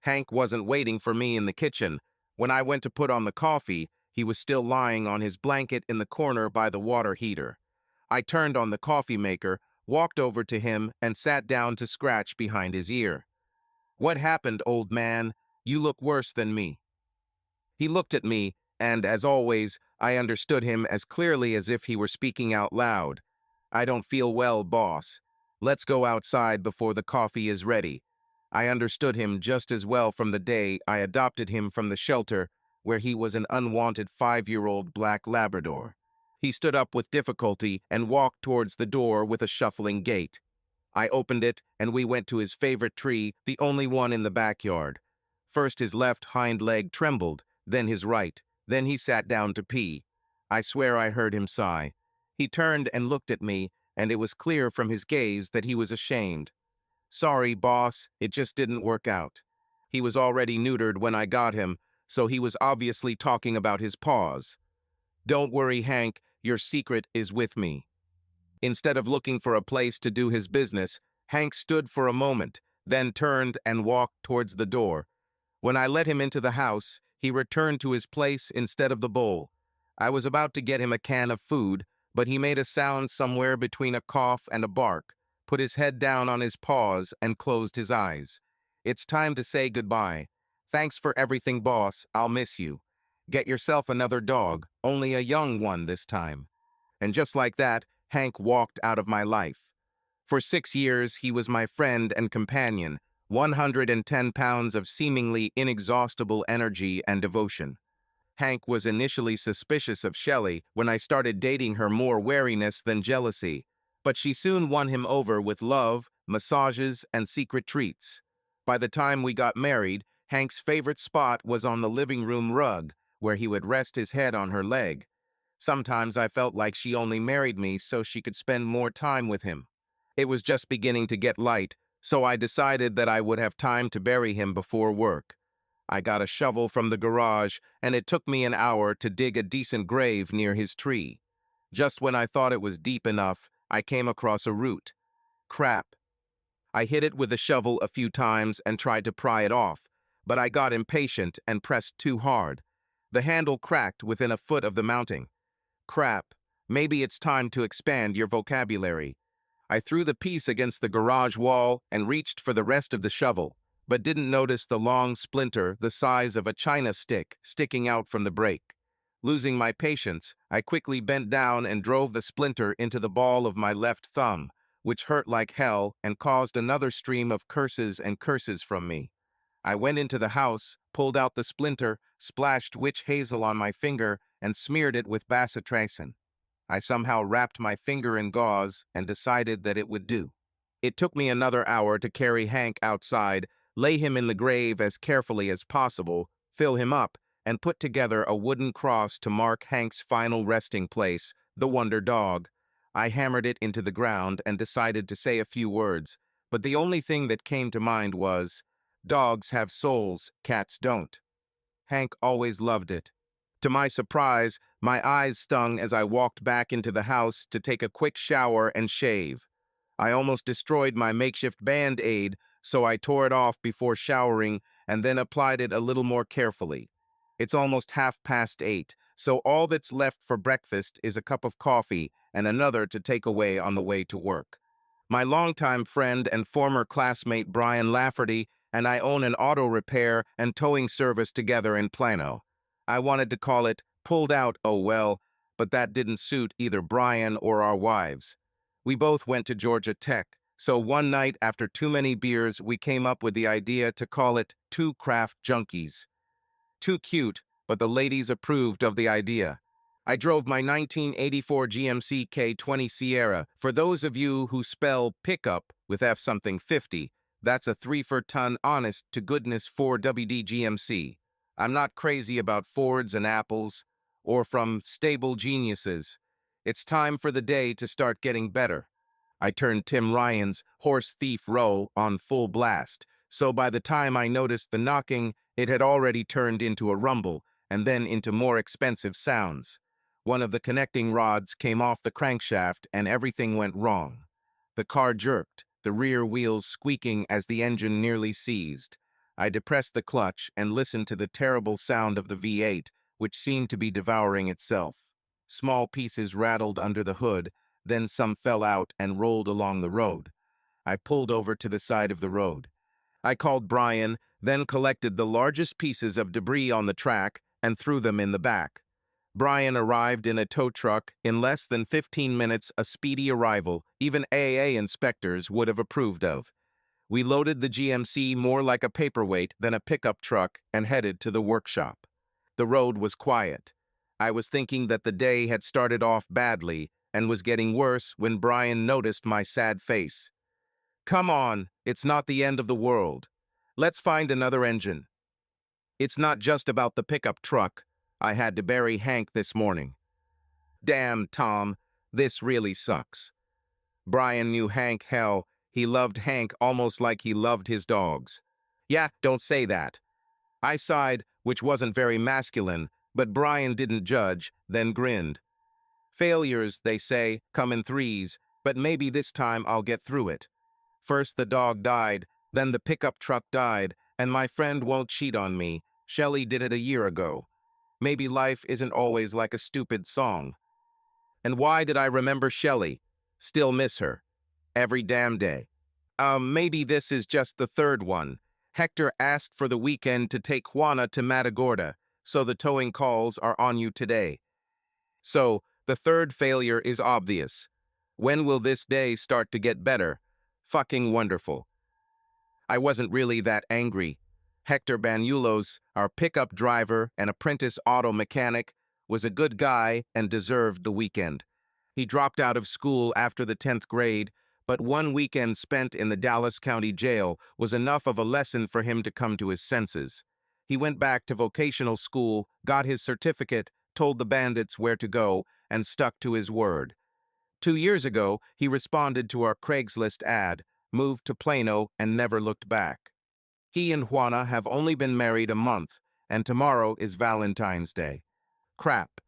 Hank wasn't waiting for me in the kitchen. When I went to put on the coffee, he was still lying on his blanket in the corner by the water heater. I turned on the coffee maker, walked over to him, and sat down to scratch behind his ear. "What happened, old man? You look worse than me." He looked at me, and, as always, I understood him as clearly as if he were speaking out loud. "I don't feel well, boss. Let's go outside before the coffee is ready." I understood him just as well from the day I adopted him from the shelter, where he was an unwanted 5-year-old black Labrador. He stood up with difficulty and walked towards the door with a shuffling gait. I opened it, and we went to his favorite tree, the only one in the backyard. First his left hind leg trembled, then his right. Then he sat down to pee. I swear I heard him sigh. He turned and looked at me, and it was clear from his gaze that he was ashamed. "Sorry, boss, it just didn't work out." He was already neutered when I got him, so he was obviously talking about his paws. "Don't worry, Hank, your secret is with me." Instead of looking for a place to do his business, Hank stood for a moment, then turned and walked towards the door. When I let him into the house, he returned to his place instead of the bowl. I was about to get him a can of food, but he made a sound somewhere between a cough and a bark, put his head down on his paws, and closed his eyes. "It's time to say goodbye. Thanks for everything, boss. I'll miss you. Get yourself another dog, only a young one this time." And just like that, Hank walked out of my life. For 6 years, he was my friend and companion, 110 pounds of seemingly inexhaustible energy and devotion. Hank was initially suspicious of Shelley when I started dating her, more wariness than jealousy, but she soon won him over with love, massages, and secret treats. By the time we got married, Hank's favorite spot was on the living room rug, where he would rest his head on her leg. Sometimes I felt like she only married me so she could spend more time with him. It was just beginning to get light, so I decided that I would have time to bury him before work. I got a shovel from the garage, and it took me an hour to dig a decent grave near his tree. Just when I thought it was deep enough, I came across a root. Crap. I hit it with the shovel a few times and tried to pry it off, but I got impatient and pressed too hard. The handle cracked within a foot of the mounting. Crap. Maybe it's time to expand your vocabulary. I threw the piece against the garage wall and reached for the rest of the shovel, but didn't notice the long splinter the size of a china stick sticking out from the break. Losing my patience, I quickly bent down and drove the splinter into the ball of my left thumb, which hurt like hell and caused another stream of curses and curses from me. I went into the house, pulled out the splinter, splashed witch hazel on my finger, and smeared it with bacitracin. I somehow wrapped my finger in gauze and decided that it would do. It took me another hour to carry Hank outside, lay him in the grave as carefully as possible, fill him up, and put together a wooden cross to mark Hank's final resting place, the Wonder Dog. I hammered it into the ground and decided to say a few words, but the only thing that came to mind was, "Dogs have souls, cats don't." Hank always loved it. To my surprise, my eyes stung as I walked back into the house to take a quick shower and shave. I almost destroyed my makeshift Band-Aid, so I tore it off before showering and then applied it a little more carefully. It's almost 8:30, so all that's left for breakfast is a cup of coffee and another to take away on the way to work. My longtime friend and former classmate Brian Lafferty and I own an auto repair and towing service together in Plano. I wanted to call it Pulled Out, oh well, but that didn't suit either Brian or our wives. We both went to Georgia Tech, so one night after too many beers, we came up with the idea to call it Two Craft Junkies. Too cute, but the ladies approved of the idea. I drove my 1984 GMC K20 Sierra. For those of you who spell pickup with F something 50, that's a 3-for-ton honest-to-goodness 4WD GMC. I'm not crazy about Fords and Apples, or from stable geniuses. It's time for the day to start getting better. I turned Tim Ryan's Horse Thief Row on full blast, so by the time I noticed the knocking, it had already turned into a rumble, and then into more expensive sounds. One of the connecting rods came off the crankshaft, and everything went wrong. The car jerked, the rear wheels squeaking as the engine nearly seized. I depressed the clutch and listened to the terrible sound of the V8, which seemed to be devouring itself. Small pieces rattled under the hood, then some fell out and rolled along the road. I pulled over to the side of the road. I called Brian, then collected the largest pieces of debris on the track and threw them in the back. Brian arrived in a tow truck in less than 15 minutes, a speedy arrival even AA inspectors would have approved of. We loaded the GMC more like a paperweight than a pickup truck and headed to the workshop. The road was quiet. I was thinking that the day had started off badly and was getting worse when Brian noticed my sad face. "Come on, it's not the end of the world. Let's find another engine. It's not just about the pickup truck. I had to bury Hank this morning." "Damn, Tom, this really sucks." Brian knew Hank hell. He loved Hank almost like he loved his dogs. "Yeah, don't say that." I sighed, which wasn't very masculine, but Brian didn't judge, then grinned. "Failures, they say, come in threes, but maybe this time I'll get through it. First the dog died, then the pickup truck died, and my friend won't cheat on me. Shelley did it a year ago. Maybe life isn't always like a stupid song." And why did I remember Shelley? Still miss her. Every damn day. Maybe this is just the third one. Hector asked for the weekend to take Juana to Matagorda, so the towing calls are on you today. So, the third failure is obvious. When will this day start to get better? Fucking wonderful. I wasn't really that angry. Hector Banulos, our pickup driver and apprentice auto mechanic, was a good guy and deserved the weekend. He dropped out of school after the 10th grade, but one weekend spent in the Dallas County Jail was enough of a lesson for him to come to his senses. He went back to vocational school, got his certificate, told the bandits where to go, and stuck to his word. 2 years ago, he responded to our Craigslist ad, moved to Plano, and never looked back. He and Juana have only been married a month, and tomorrow is Valentine's Day. Crap.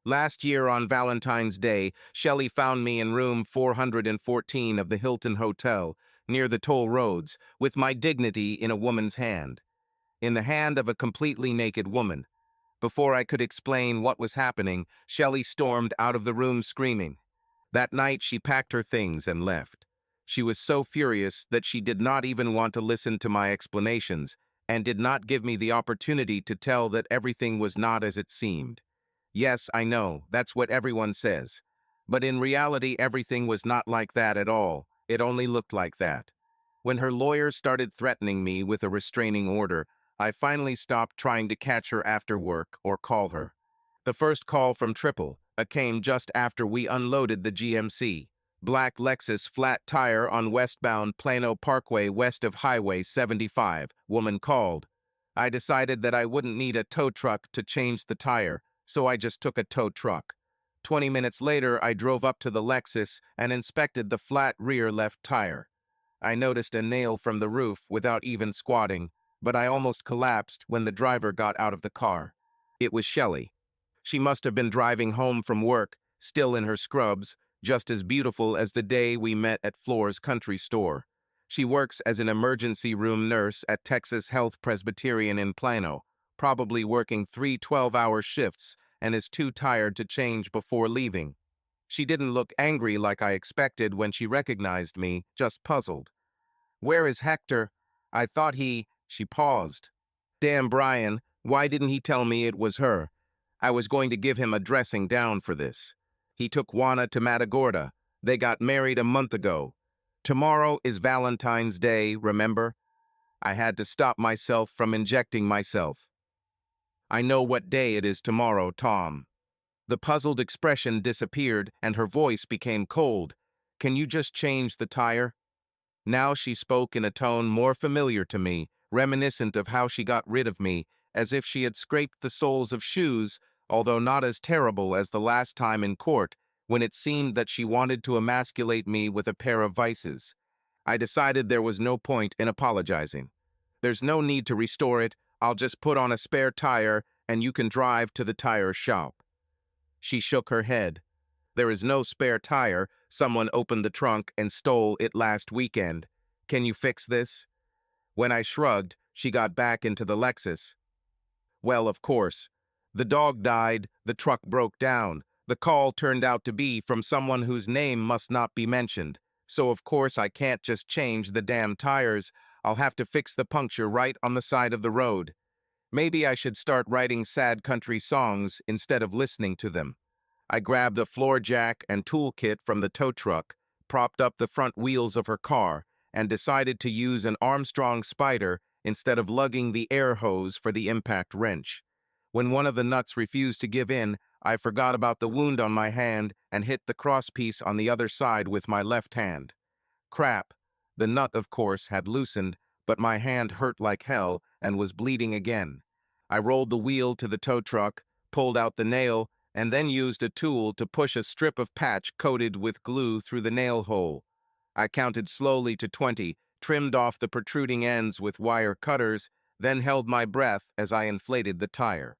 Last year on Valentine's Day, Shelley found me in room 414 of the Hilton Hotel, near the toll roads, with my dignity in a woman's hand. In the hand of a completely naked woman. Before I could explain what was happening, Shelley stormed out of the room screaming. That night she packed her things and left. She was so furious that she did not even want to listen to my explanations, and did not give me the opportunity to tell that everything was not as it seemed. Yes, I know, that's what everyone says. But in reality, everything was not like that at all. It only looked like that. When her lawyer started threatening me with a restraining order, I finally stopped trying to catch her after work or call her. The first call from Triple came just after we unloaded the GMC. Black Lexus flat tire on westbound Plano Parkway west of Highway 75. Woman called. I decided that I wouldn't need a tow truck to change the tire, so I just took a tow truck. 20 minutes later, I drove up to the Lexus and inspected the flat rear left tire. I noticed a nail from the roof without even squatting, but I almost collapsed when the driver got out of the car. It was Shelley. She must have been driving home from work, still in her scrubs, just as beautiful as the day we met at Floor's Country Store. She works as an emergency room nurse at Texas Health Presbyterian in Plano, probably working 3 12-hour shifts, and is too tired to change before leaving. She didn't look angry like I expected when she recognized me, just puzzled. "Where is Hector? I thought She paused. "Damn Brian, why didn't he tell me it was her? I was going to give him a dressing down for this. He took Juana to Matagorda. They got married a month ago. Tomorrow is Valentine's Day, remember?" I had to stop myself from injecting myself. "I know what day it is tomorrow, Tom." The puzzled expression disappeared and her voice became cold. "Can you just change the tire?" Now she spoke in a tone more familiar to me, reminiscent of how she got rid of me, as if she had scraped the soles of shoes, although not as terrible as the last time in court, when it seemed that she wanted to emasculate me with a pair of vices. I decided there was no point in apologizing. "There's no need to restore it. I'll just put on a spare tire, and you can drive to the tire shop." She shook her head. "There is no spare tire. Someone opened the trunk and stole it last weekend. Can you fix this?" When I shrugged, she got back into the Lexus. Well, of course. The dog died, the truck broke down. The call turned out to be from someone whose name must not be mentioned. So of course I can't just change the damn tires. I'll have to fix the puncture right on the side of the road. Maybe I should start writing sad country songs instead of listening to them. I grabbed a floor jack and toolkit from the tow truck, propped up the front wheels of her car, and decided to use an Armstrong Spider instead of lugging the air hose for the impact wrench. When one of the nuts refused to give in, I forgot about the wound on my hand and hit the crosspiece on the other side with my left hand. Crap. The nut, of course, had loosened, but my hand hurt like hell and was bleeding again. I rolled the wheel to the tow truck, pulled out the nail, and then used a tool to push a strip of patch coated with glue through the nail hole. I counted slowly to 20, trimmed off the protruding ends with wire cutters, then held my breath as I inflated the tire.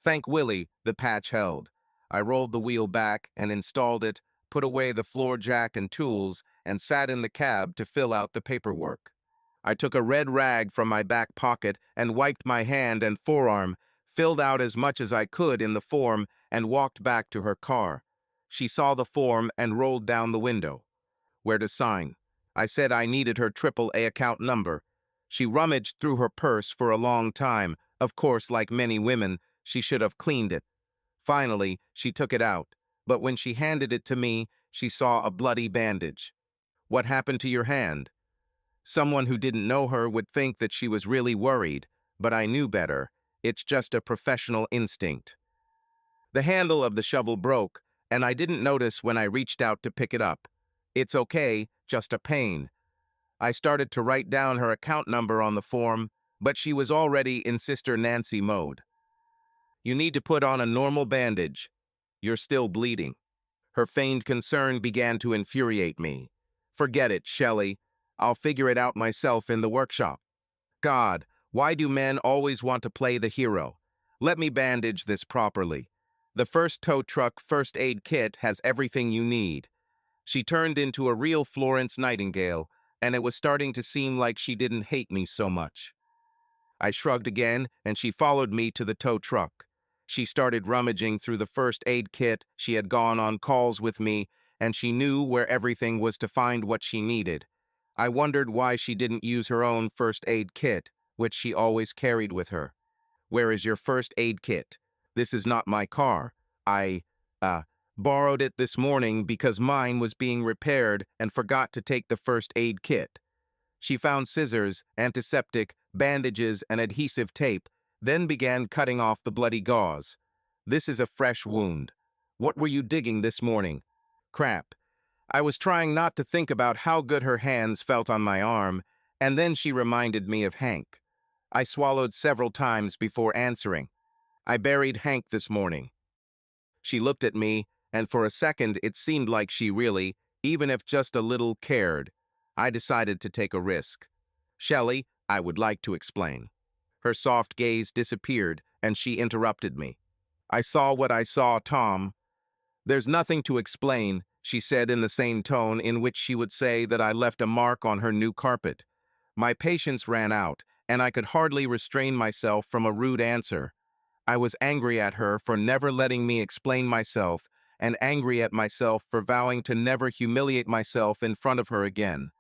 Thank Willie, the patch held. I rolled the wheel back and installed it, put away the floor jack and tools, and sat in the cab to fill out the paperwork. I took a red rag from my back pocket and wiped my hand and forearm, filled out as much as I could in the form, and walked back to her car. She saw the form and rolled down the window. Where to sign? I said I needed her AAA account number. She rummaged through her purse for a long time. Of course, like many women, she should have cleaned it. Finally, she took it out, but when she handed it to me, she saw a bloody bandage. What happened to your hand? Someone who didn't know her would think that she was really worried, but I knew better. It's just a professional instinct. The handle of the shovel broke, and I didn't notice when I reached out to pick it up. It's okay, just a pain. I started to write down her account number on the form, but she was already in Sister Nancy mode. You need to put on a normal bandage. You're still bleeding. Her feigned concern began to infuriate me. Forget it, Shelley. I'll figure it out myself in the workshop. God, why do men always want to play the hero? Let me bandage this properly. The first tow truck first aid kit has everything you need. She turned into a real Florence Nightingale, and it was starting to seem like she didn't hate me so much. I shrugged again, and she followed me to the tow truck. She started rummaging through the first aid kit. She had gone on calls with me, and she knew where everything was to find what she needed. I wondered why she didn't use her own first aid kit, which she always carried with her. Where is your first aid kit? This is not my car. I borrowed it this morning because mine was being repaired and forgot to take the first aid kit. She found scissors, antiseptic, bandages, and adhesive tape, then began cutting off the bloody gauze. This is a fresh wound. What were you digging this morning? Crap. I was trying not to think about how good her hands felt on my arm, and then she reminded me of Hank. I swallowed several times before answering. I buried Hank this morning. She looked at me, and for a second it seemed like she really, even if just a little, cared. I decided to take a risk. Shelley, I would like to explain. Her soft gaze disappeared, and she interrupted me. I saw what I saw, Tom. There's nothing to explain, she said in the same tone in which she would say that I left a mark on her new carpet. My patience ran out, and I could hardly restrain myself from a rude answer. I was angry at her for never letting me explain myself, and angry at myself for vowing to never humiliate myself in front of her again.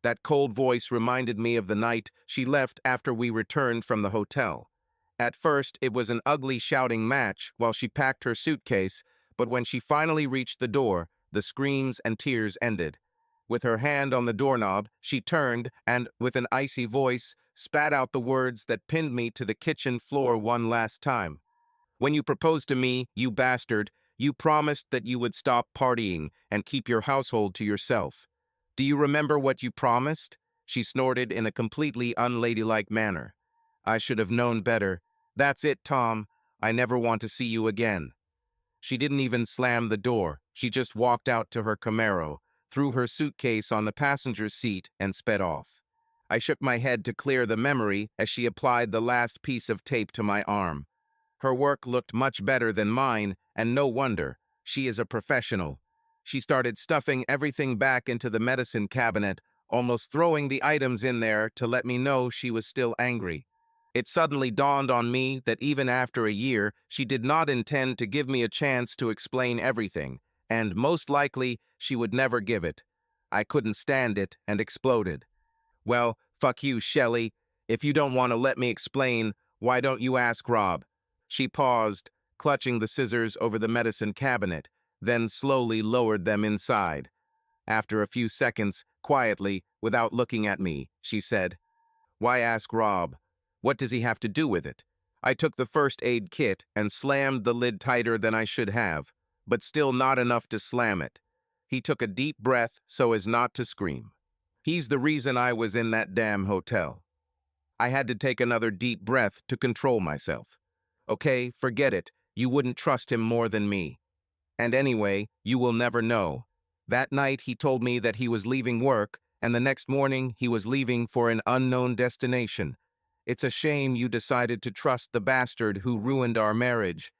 That cold voice reminded me of the night she left after we returned from the hotel. At first, it was an ugly shouting match while she packed her suitcase, but when she finally reached the door, the screams and tears ended. With her hand on the doorknob, she turned and, with an icy voice, spat out the words that pinned me to the kitchen floor one last time. When you proposed to me, you bastard, you promised that you would stop partying and keep your household to yourself. Do you remember what you promised? She snorted in a completely unladylike manner. I should have known better. That's it, Tom. I never want to see you again. She didn't even slam the door. She just walked out to her Camaro, threw her suitcase on the passenger seat, and sped off. I shook my head to clear the memory as she applied the last piece of tape to my arm. Her work looked much better than mine, and no wonder. She is a professional. She started stuffing everything back into the medicine cabinet, almost throwing the items in there to let me know she was still angry. It suddenly dawned on me that even after a year, she did not intend to give me a chance to explain everything, and most likely, she would never give it. I couldn't stand it and exploded. Well, fuck you, Shelley. If you don't want to let me explain, why don't you ask Rob? She paused, clutching the scissors over the medicine cabinet, then slowly lowered them inside. After a few seconds, quietly, without looking at me, she said, "Why ask Rob? What does he have to do with it?" I took the first aid kit and slammed the lid tighter than I should have, but still not enough to slam it. He took a deep breath so as not to scream. He's the reason I was in that damn hotel. I had to take another deep breath to control myself. Okay, forget it. You wouldn't trust him more than me. And anyway, you will never know. That night he told me that he was leaving work, and the next morning he was leaving for an unknown destination. It's a shame you decided to trust the bastard who ruined our marriage.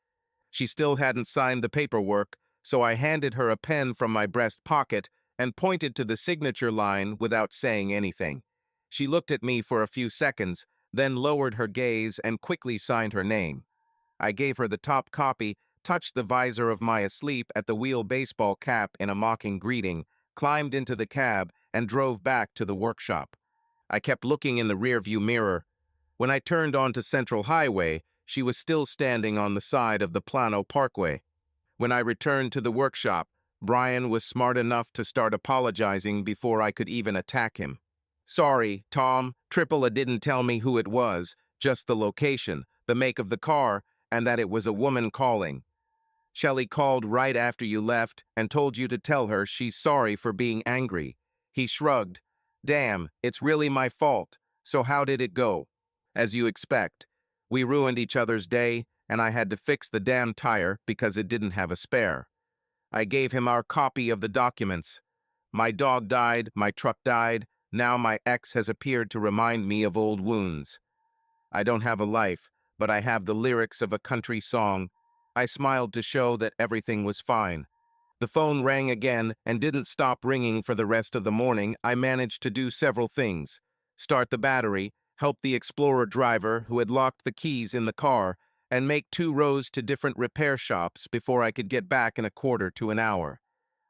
She still hadn't signed the paperwork, so I handed her a pen from my breast pocket and pointed to the signature line without saying anything. She looked at me for a few seconds, then lowered her gaze and quickly signed her name. I gave her the top copy, touched the visor of my asleep at the wheel baseball cap in a mocking greeting, climbed into the cab, and drove back to the workshop. I kept looking in the rearview mirror. When I turned onto Central Highway, she was still standing on the side of the Plano Parkway. When I returned to the workshop, Brian was smart enough to start apologizing before I could even attack him. "Sorry, Tom, Triple A didn't tell me who it was, just the location, the make of the car, and that it was a woman calling. Shelley called right after you left and told you to tell her she's sorry for being angry." He shrugged. "Damn, it's really my fault. So how did it go?" "As you expect. We ruined each other's day, and I had to fix the damn tire because it didn't have a spare. I gave him our copy of the documents. My dog died, my truck died, now my ex has appeared to remind me of old wounds. I don't have a life, but I have the lyrics of a country song." I smiled to show that everything was fine. The phone rang again and didn't stop ringing for the rest of the morning. I managed to do several things. Start the battery, help the Explorer driver who had locked the keys in the car, and make 2 rows to different repair shops before I could get back in a quarter to an hour.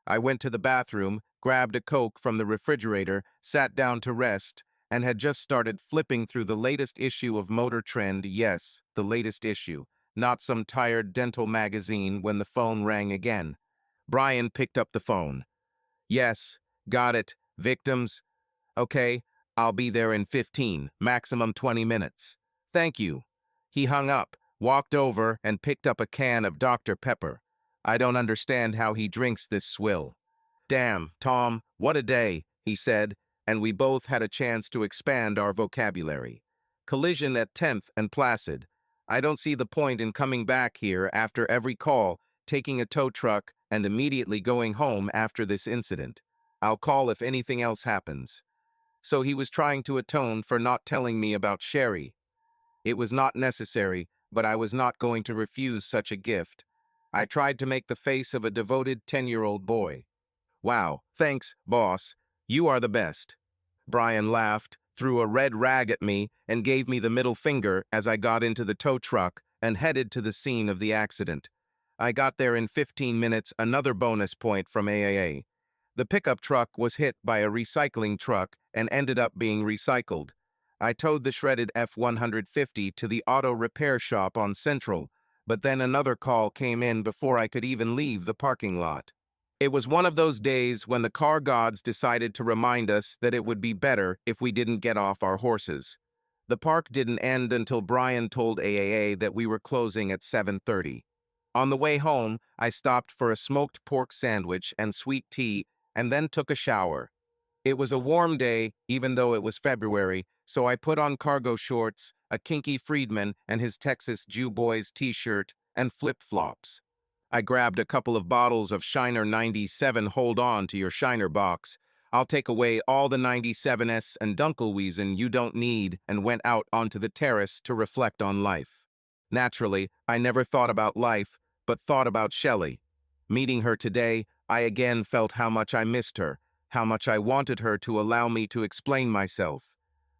I went to the bathroom, grabbed a Coke from the refrigerator, sat down to rest, and had just started flipping through the latest issue of Motor Trend. Yes, the latest issue, not some tired dental magazine, when the phone rang again. Brian picked up the phone. "Yes, got it. Victims? Okay, I'll be there in 15, maximum 20 minutes. Thank you." He hung up, walked over, and picked up a can of Dr. Pepper. I don't understand how he drinks this swill. "Damn, Tom, what a day," he said, and we both had a chance to expand our vocabulary. Collision at 10th and Placid. I don't see the point in coming back here after every call, taking a tow truck, and immediately going home after this incident. I'll call if anything else happens. So he was trying to atone for not telling me about Sherry. It was not necessary, but I was not going to refuse such a gift. I tried to make the face of a devoted 10-year-old boy. "Wow, thanks, boss. You are the best." Brian laughed, threw a red rag at me, and gave me the middle finger as I got into the tow truck and headed to the scene of the accident. I got there in 15 minutes, another bonus point from AAA. The pickup truck was hit by a recycling truck and ended up being recycled. I towed the shredded F-150 to the auto repair shop on Central, but then another call came in before I could even leave the parking lot. It was one of those days when the car gods decided to remind us that it would be better if we didn't get off our horses. The park didn't end until Brian told AAA that we were closing at 7:30. On the way home, I stopped for a smoked pork sandwich and sweet tea, and then took a shower. It was a warm day, even though it was February, so I put on cargo shorts, a Kinky Friedman and his Texas Jew Boys t-shirt, and flip-flops. I grabbed a couple of bottles of Shiner 97 Hold On to Your Shiner box. I'll take away all the 97s and Dunkelweizen you don't need, and went out onto the terrace to reflect on life. Naturally, I never thought about life, but thought about Shelley. Meeting her today, I again felt how much I missed her, how much I wanted her to allow me to explain myself.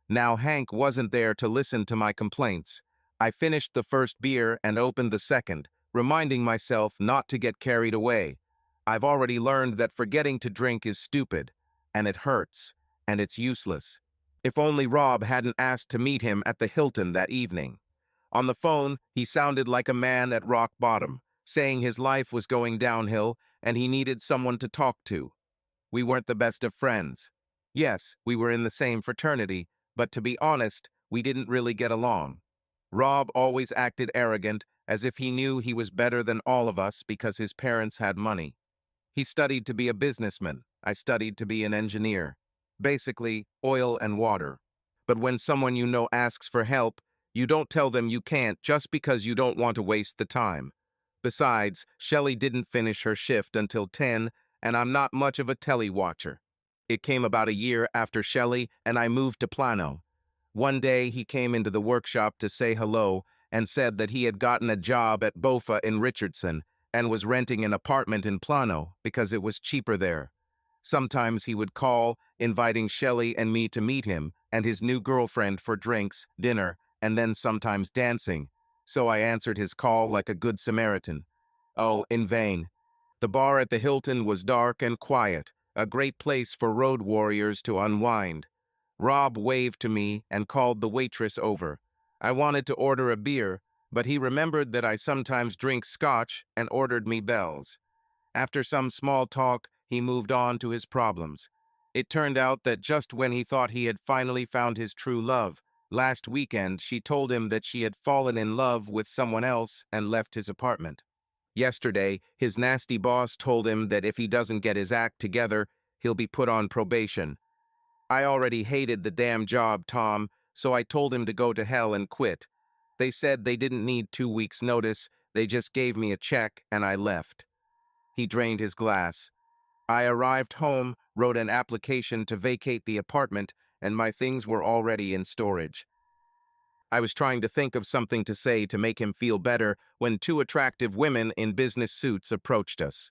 Now Hank wasn't there to listen to my complaints. I finished the first beer and opened the second, reminding myself not to get carried away. I've already learned that forgetting to drink is stupid, and it hurts, and it's useless. If only Rob hadn't asked to meet him at the Hilton that evening. On the phone, he sounded like a man at rock bottom, saying his life was going downhill and he needed someone to talk to. We weren't the best of friends. Yes, we were in the same fraternity, but to be honest, we didn't really get along. Rob always acted arrogant, as if he knew he was better than all of us because his parents had money. He studied to be a businessman. I studied to be an engineer. Basically, oil and water. But when someone you know asks for help, you don't tell them you can't just because you don't want to waste the time. Besides, Shelley didn't finish her shift until 10, and I'm not much of a telly watcher. It came about a year after Shelley and I moved to Plano. One day he came into the workshop to say hello and said that he had gotten a job at Bofa in Richardson and was renting an apartment in Plano because it was cheaper there. Sometimes he would call, inviting Shelley and me to meet him and his new girlfriend for drinks, dinner, and then sometimes dancing. So I answered his call like a good Samaritan. Oh, in vain. The bar at the Hilton was dark and quiet, a great place for road warriors to unwind. Rob waved to me and called the waitress over. I wanted to order a beer, but he remembered that I sometimes drink scotch and ordered me Bell's. After some small talk, he moved on to his problems. It turned out that just when he thought he had finally found his true love, last weekend she told him that she had fallen in love with someone else and left his apartment. Yesterday, his nasty boss told him that if he doesn't get his act together, he'll be put on probation. I already hated the damn job, Tom, so I told him to go to hell and quit. They said they didn't need 2 weeks' notice, they just gave me a check and I left. He drained his glass. I arrived home, wrote an application to vacate the apartment, and my things were already in storage. I was trying to think of something to say to make him feel better when two attractive women in business suits approached us.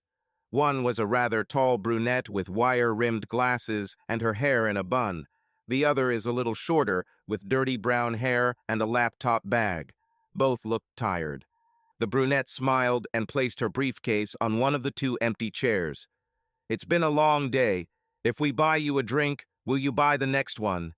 One was a rather tall brunette with wire-rimmed glasses and her hair in a bun. The other is a little shorter, with dirty brown hair and a laptop bag. Both looked tired. The brunette smiled and placed her briefcase on one of the two empty chairs. "It's been a long day. If we buy you a drink, will you buy the next one?"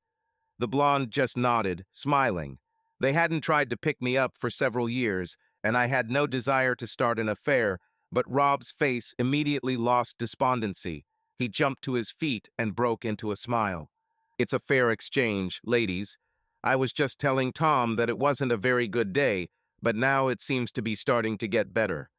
The blonde just nodded, smiling. They hadn't tried to pick me up for several years, and I had no desire to start an affair, but Rob's face immediately lost despondency. He jumped to his feet and broke into a smile. "It's a fair exchange, ladies. I was just telling Tom that it wasn't a very good day, but now it seems to be starting to get better."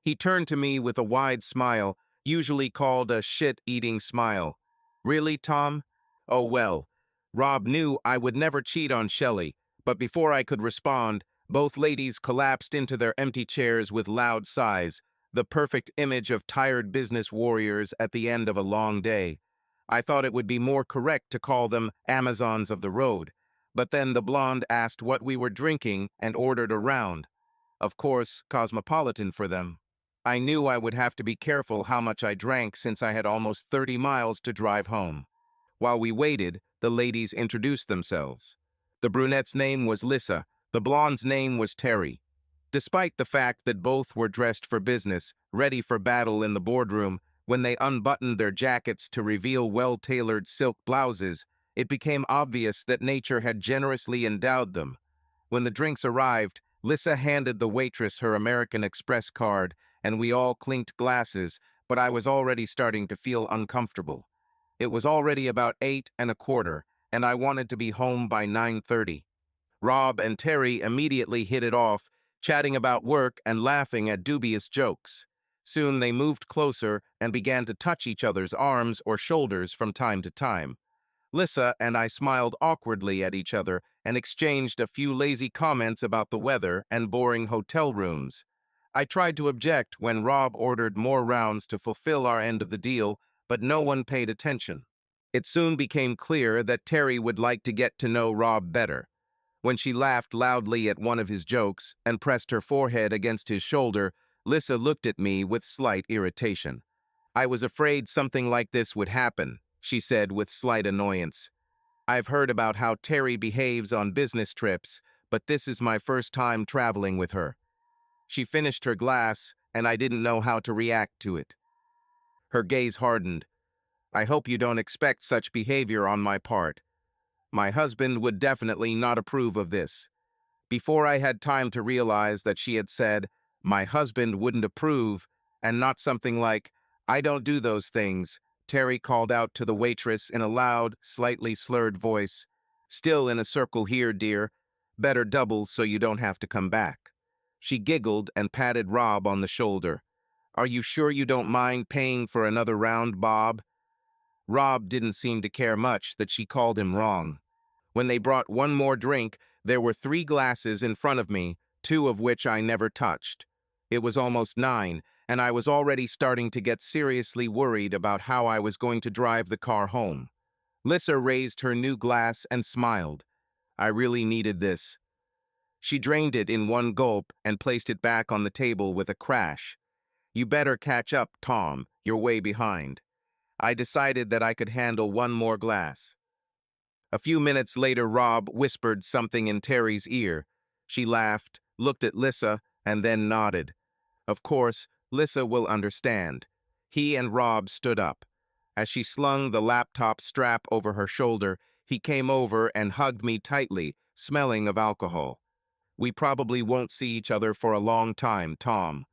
He turned to me with a wide smile, usually called a shit-eating smile. "Really, Tom? Oh well." Rob knew I would never cheat on Shelley, but before I could respond, both ladies collapsed into their empty chairs with loud sighs, the perfect image of tired business warriors at the end of a long day. I thought it would be more correct to call them Amazons of the road, but then the blonde asked what we were drinking and ordered a round. Of course, cosmopolitan for them. I knew I would have to be careful how much I drank since I had almost 30 miles to drive home. While we waited, the ladies introduced themselves. The brunette's name was Lissa, the blonde's name was Terry. Despite the fact that both were dressed for business, ready for battle in the boardroom, when they unbuttoned their jackets to reveal well-tailored silk blouses, it became obvious that nature had generously endowed them. When the drinks arrived, Lissa handed the waitress her American Express card, and we all clinked glasses, but I was already starting to feel uncomfortable. It was already about 8:15, and I wanted to be home by 9:30. Rob and Terry immediately hit it off, chatting about work and laughing at dubious jokes. Soon they moved closer and began to touch each other's arms or shoulders from time to time. Lissa and I smiled awkwardly at each other and exchanged a few lazy comments about the weather and boring hotel rooms. I tried to object when Rob ordered more rounds to fulfill our end of the deal, but no one paid attention. It soon became clear that Terry would like to get to know Rob better. When she laughed loudly at one of his jokes and pressed her forehead against his shoulder, Lissa looked at me with slight irritation. "I was afraid something like this would happen," she said with slight annoyance. I've heard about how Terry behaves on business trips, but this is my first time traveling with her. She finished her glass, and I didn't know how to react to it. Her gaze hardened. I hope you don't expect such behavior on my part. My husband would definitely not approve of this. Before I had time to realize that she had said, my husband wouldn't approve, and not something like, I don't do those things, Terry called out to the waitress in a loud, slightly slurred voice. Still in a circle here, dear. Better double so you don't have to come back. She giggled and patted Rob on the shoulder. Are you sure you don't mind paying for another round, Bob? Rob didn't seem to care much that she called him wrong. When they brought one more drink, there were 3 glasses in front of me, 2 of which I never touched. It was almost 9, and I was already starting to get seriously worried about how I was going to drive the car home. Lissa raised her new glass and smiled. I really needed this. She drained it in one gulp and placed it back on the table with a crash. You better catch up, Tom. You're way behind. I decided that I could handle one more glass. A few minutes later, Rob whispered something in Terry's ear. She laughed, looked at Lissa, and then nodded. Of course, Lissa will understand. He and Rob stood up. As she slung the laptop strap over her shoulder, he came over and hugged me tightly, smelling of alcohol. We probably won't see each other for a long time, Tom.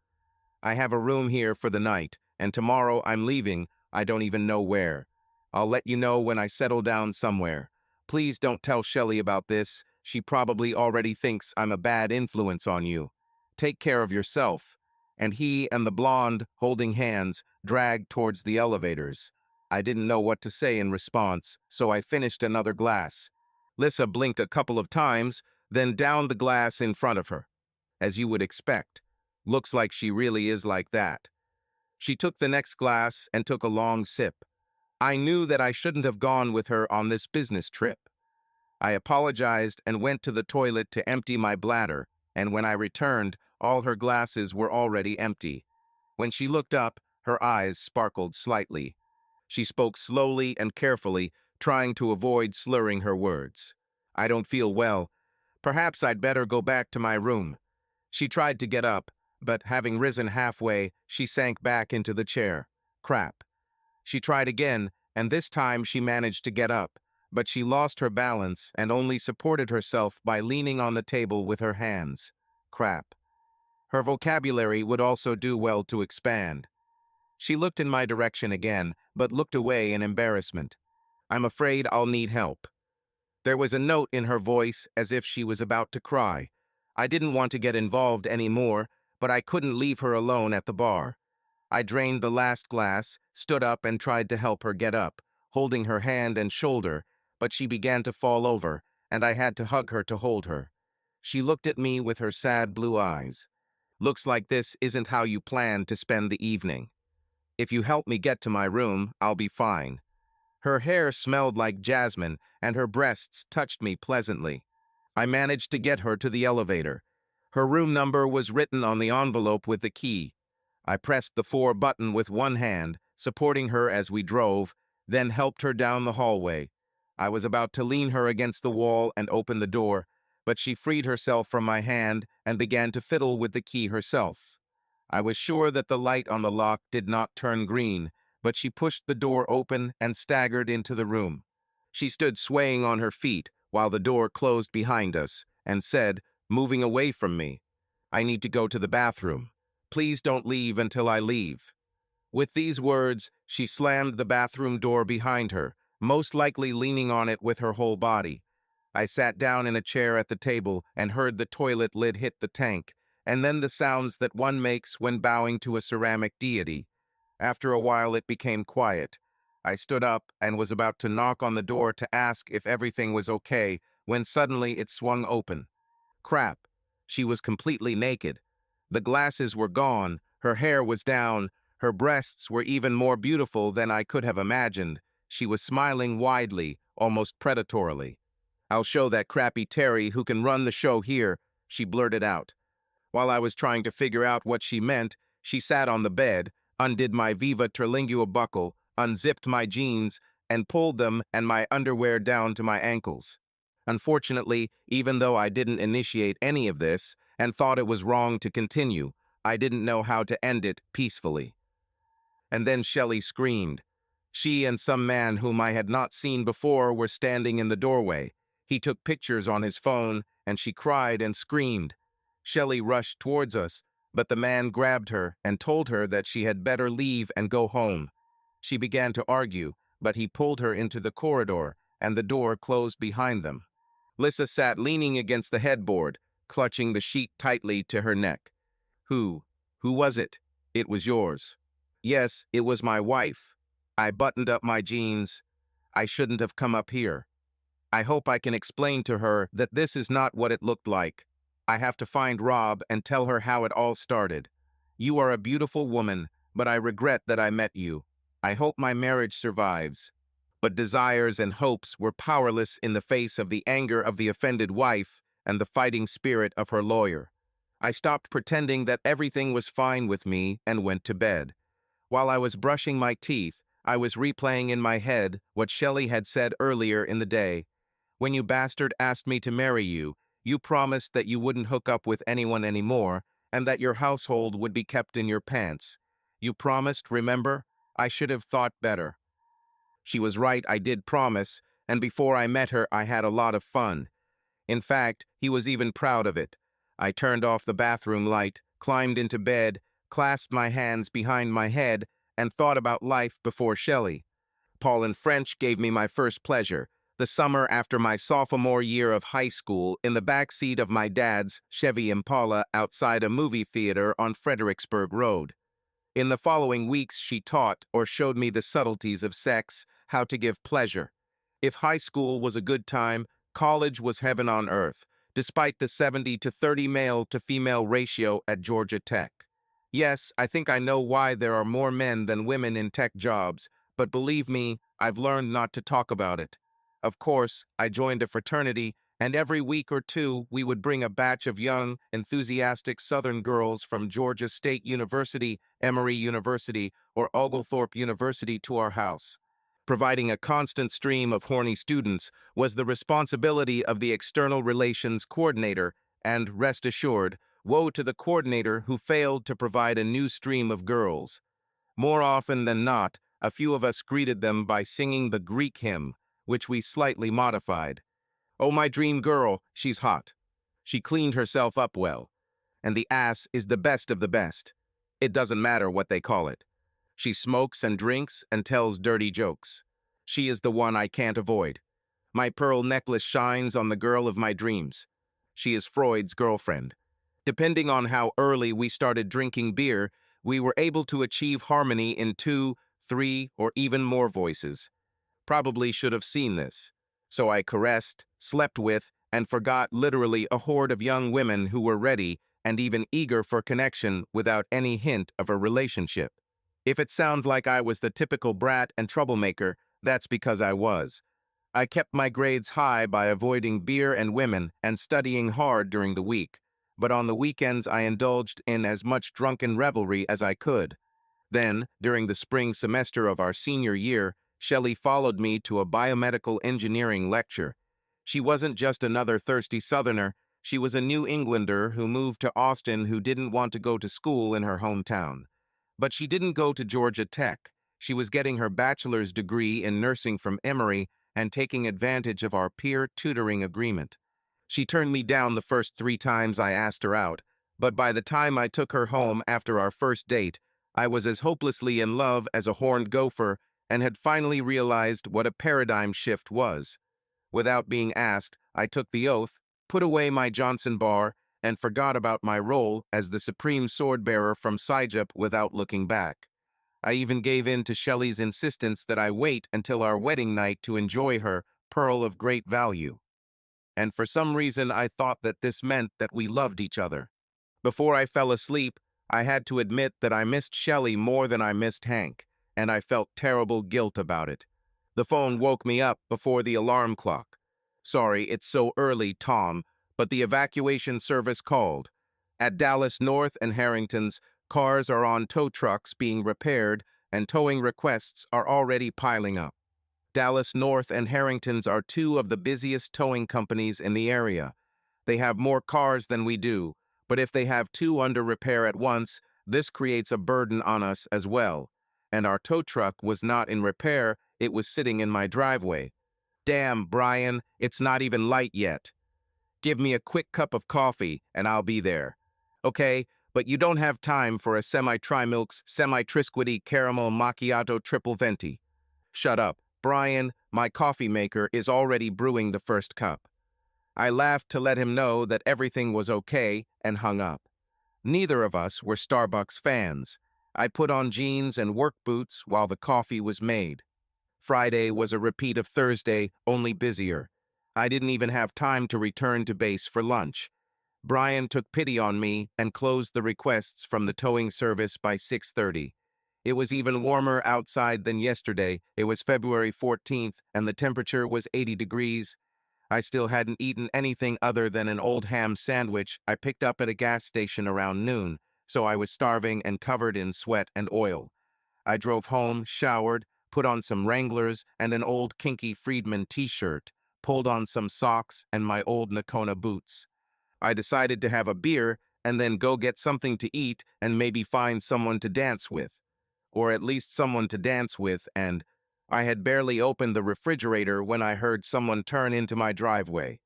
I have a room here for the night, and tomorrow I'm leaving, I don't even know where. I'll let you know when I settle down somewhere. Please don't tell Shelley about this. She probably already thinks I'm a bad influence on you. Take care of yourself. And he and the blonde, holding hands, dragged towards the elevators. I didn't know what to say in response, so I finished another glass. Lissa blinked a couple of times, then downed the glass in front of her. As you would expect. Looks like she really is like that. She took the next glass and took a long sip. I knew that I shouldn't have gone with her on this business trip. I apologized and went to the toilet to empty my bladder, and when I returned, all her glasses were already empty. When she looked up, her eyes sparkled slightly. She spoke slowly and carefully, trying to avoid slurring her words. I don't feel well. Perhaps I'd better go back to my room. She tried to get up, but having risen halfway, she sank back into the chair. Crap. She tried again, and this time she managed to get up, but she lost her balance and only supported herself by leaning on the table with her hands. Crap. Her vocabulary would also do well to expand. She looked in my direction again, but looked away in embarrassment. I'm afraid I'll need help. There was a note in her voice as if she was about to cry. I didn't want to get involved anymore, but I couldn't leave her alone at the bar. I drained the last glass, stood up and tried to help her get up, holding her hand and shoulder, but she began to fall over, and I had to hug her to hold her. She looked at me with her sad blue eyes. Looks like this isn't how you planned to spend the evening. If you help me get to my room, I'll be fine. Her hair smelled like jasmine, and her breasts touched me pleasantly. I managed to get her to the elevator. Her room number was written on the envelope with the key. I pressed the 4 button with one hand, supporting her as we drove, then helped her down the hallway. I was about to lean her against the wall and open the door, but she freed herself from my hand and began to fiddle with the key herself. I was sure that the light on the lock did not turn green, but she pushed the door open and staggered into the room. She stood swaying on her feet while the door closed behind us and said, moving away from me, I need to go to the bathroom. Please don't leave until I leave. With these words, she slammed the bathroom door behind her, most likely leaning on it with her whole body. I sat down in a chair at the table and heard the toilet lid hit the tank, and then the sounds that one makes when bowing to a ceramic deity. After a while, it became quiet. I stood up and was about to knock on the door to ask if everything was okay when suddenly it swung open. Crap. She was completely naked. The glasses were gone, her hair was down, her breasts were even more beautiful than I could have imagined. She was smiling widely, almost predatorily. I'll show that crappy Terry who can run the show here, she blurted out. While I was trying to figure out what she meant, she sat on the bed, undid my Viva Terlingua buckle, unzipped my jeans, and pulled them and my underwear down to my ankles. Unfortunately, even though I didn't initiate any of this and thought it was wrong to continue, I didn't know how to end it peacefully. And then Shelley screamed. She and some man whom I had not seen before were standing in the doorway. He took pictures on his phone, and she cried and screamed. Shelley rushed towards us, but the man grabbed her and told her that she had better leave and go home. She began to argue, but he pulled her into the corridor, and the door closed behind them. Lissa sat leaning against the headboard, clutching the sheet tightly to her neck. Who? Who was it? It was yours. Yes, it was my wife. I buttoned up my jeans. I shouldn't have come up here. I hope I can explain to her that this is not what it looked like. I have to find Rob and tell her how it all started. You are a beautiful woman, but I regret that I met you. I hope my marriage survives. But desires and hopes were powerless in the face of the anger of the offended wife and the fighting spirit of her lawyer. I stopped pretending that everything was fine with me and went to bed. While I was brushing my teeth, I was replaying in my head what Shelley had said earlier in the day. When you bastard asked me to marry you, you promised that you wouldn't hook up with anyone anymore and that your household would be kept in your pants. You promised, remember? I should have thought better. She was right, I did promise, and before I met her, I had a lot of fun. In fact, he was even proud of it. I turned off the bathroom light, climbed into bed, clasped my hands behind my head, and thought about life before Shelley. Paul and French gave me my first pleasure, the summer after my sophomore year of high school in the backseat of my dad's Chevy Impala outside a movie theater on Fredericksburg Road. In the following weeks, she taught or showed me the subtleties of sex, how to give pleasure. If high school was a good time, college was heaven on earth, despite the 70 to 30 male to female ratio at Georgia Tech. Yes, I think I know why there are more men than women in tech jobs, but believe me, I've learned not to talk about it. Of course, I joined a fraternity, and every week or two we would bring a batch of young, enthusiastic Southern girls from Georgia State University, Emory University, or Oglethorpe University to our house. Providing a constant stream of horny students was the responsibility of the external relations coordinator, and rest assured, woe to the coordinator who failed to provide a new stream of girls. More often than not, a few of us greeted them by singing the Greek hymn, which we slightly modified. Oh, my dream girl, she's hot. She cleaned herself up well. And the ass is the best of the best. It doesn't matter what they call it. She smokes and drinks and tells dirty jokes. She is the one I can't avoid. My pearl necklace shines on the girl of my dreams. She is Freud's girlfriend. Depending on how early we started drinking beer, we were able to achieve harmony in 2, 3, or even more voices. Probably should have seen this. So I caressed, slept with, and forgot literally a horde of young women who were ready and even eager for connection without any hint of a relationship. If it sounds like I was the typical brat and troublemaker, that's because I was. I kept my grades high by avoiding beer and women and studying hard during the week, but on the weekends I indulged in as much drunken revelry as I could. Then, during the spring semester of our senior year, Shelley followed me to a biomedical engineering lecture. She wasn't just another thirsty Southerner, she was a New Englander who moved to Austin who didn't want to go to school in her hometown. But she didn't go to Georgia Tech. She was getting her bachelor's degree in nursing from Emory and taking advantage of our peer tutoring agreement. She turned me down the first 3 times I asked her out, but by the time I took her home after our first date, I was as hopelessly in love as a horned gopher and had finally realized what a paradigm shift was. Without being asked, I took the oath, put away my Johnson bar, and forgot about my role as the supreme sword-bearer from Syjup without looking back. I even gave in to Shelley's insistence that I wait until our wedding night to enjoy her pearl of great value. And for some reason I thought that this meant that we loved each other. Before I fell asleep, I had to admit that I missed Shelley more than I missed Hank, and I felt terrible guilt about it. The phone woke me up before the alarm clock. Sorry, it's so early, Tom, but the evacuation service called. At Dallas North and Harrington's, cars are on tow trucks being repaired and towing requests are already piling up. Dallas North and Harrington's are two of the busiest towing companies in the area. They have more cars than we do, but if they have two under repair at once, this creates a burden on us as well. And our tow truck was not in repair, it was sitting in my driveway. Damn, Brian, it's not even light yet. Give me a quick cup of coffee and I'll be there. Okay, but you don't have time for a semi-trimilks, semi-trisquity caramel macchiato triple venti. Shut up, Brian, my coffee maker is already brewing the first cup. I laughed to let him know that everything was okay and hung up. Neither of us were Starbucks fans. I put on jeans and work boots while the coffee was made. Friday was a repeat of Thursday, only busier. I didn't even have time to return to base for lunch. Brian took pity on me and closed the requests from the towing service by 6:30. It was even warmer outside than yesterday. It was February 14th and the temperature was 80 degrees. I still hadn't eaten anything other than an old ham sandwich I picked up at a gas station around noon, so I was starving and covered in sweat and oil. I drove home, showered, put on some Wranglers and an old kinky Friedman t-shirt, pulled on some socks and my old Nakona boots. I decided to have a beer and then go get something to eat and maybe find someone to dance with. Or at least someone to dance with, and I had barely opened the refrigerator when I heard someone turn into my driveway.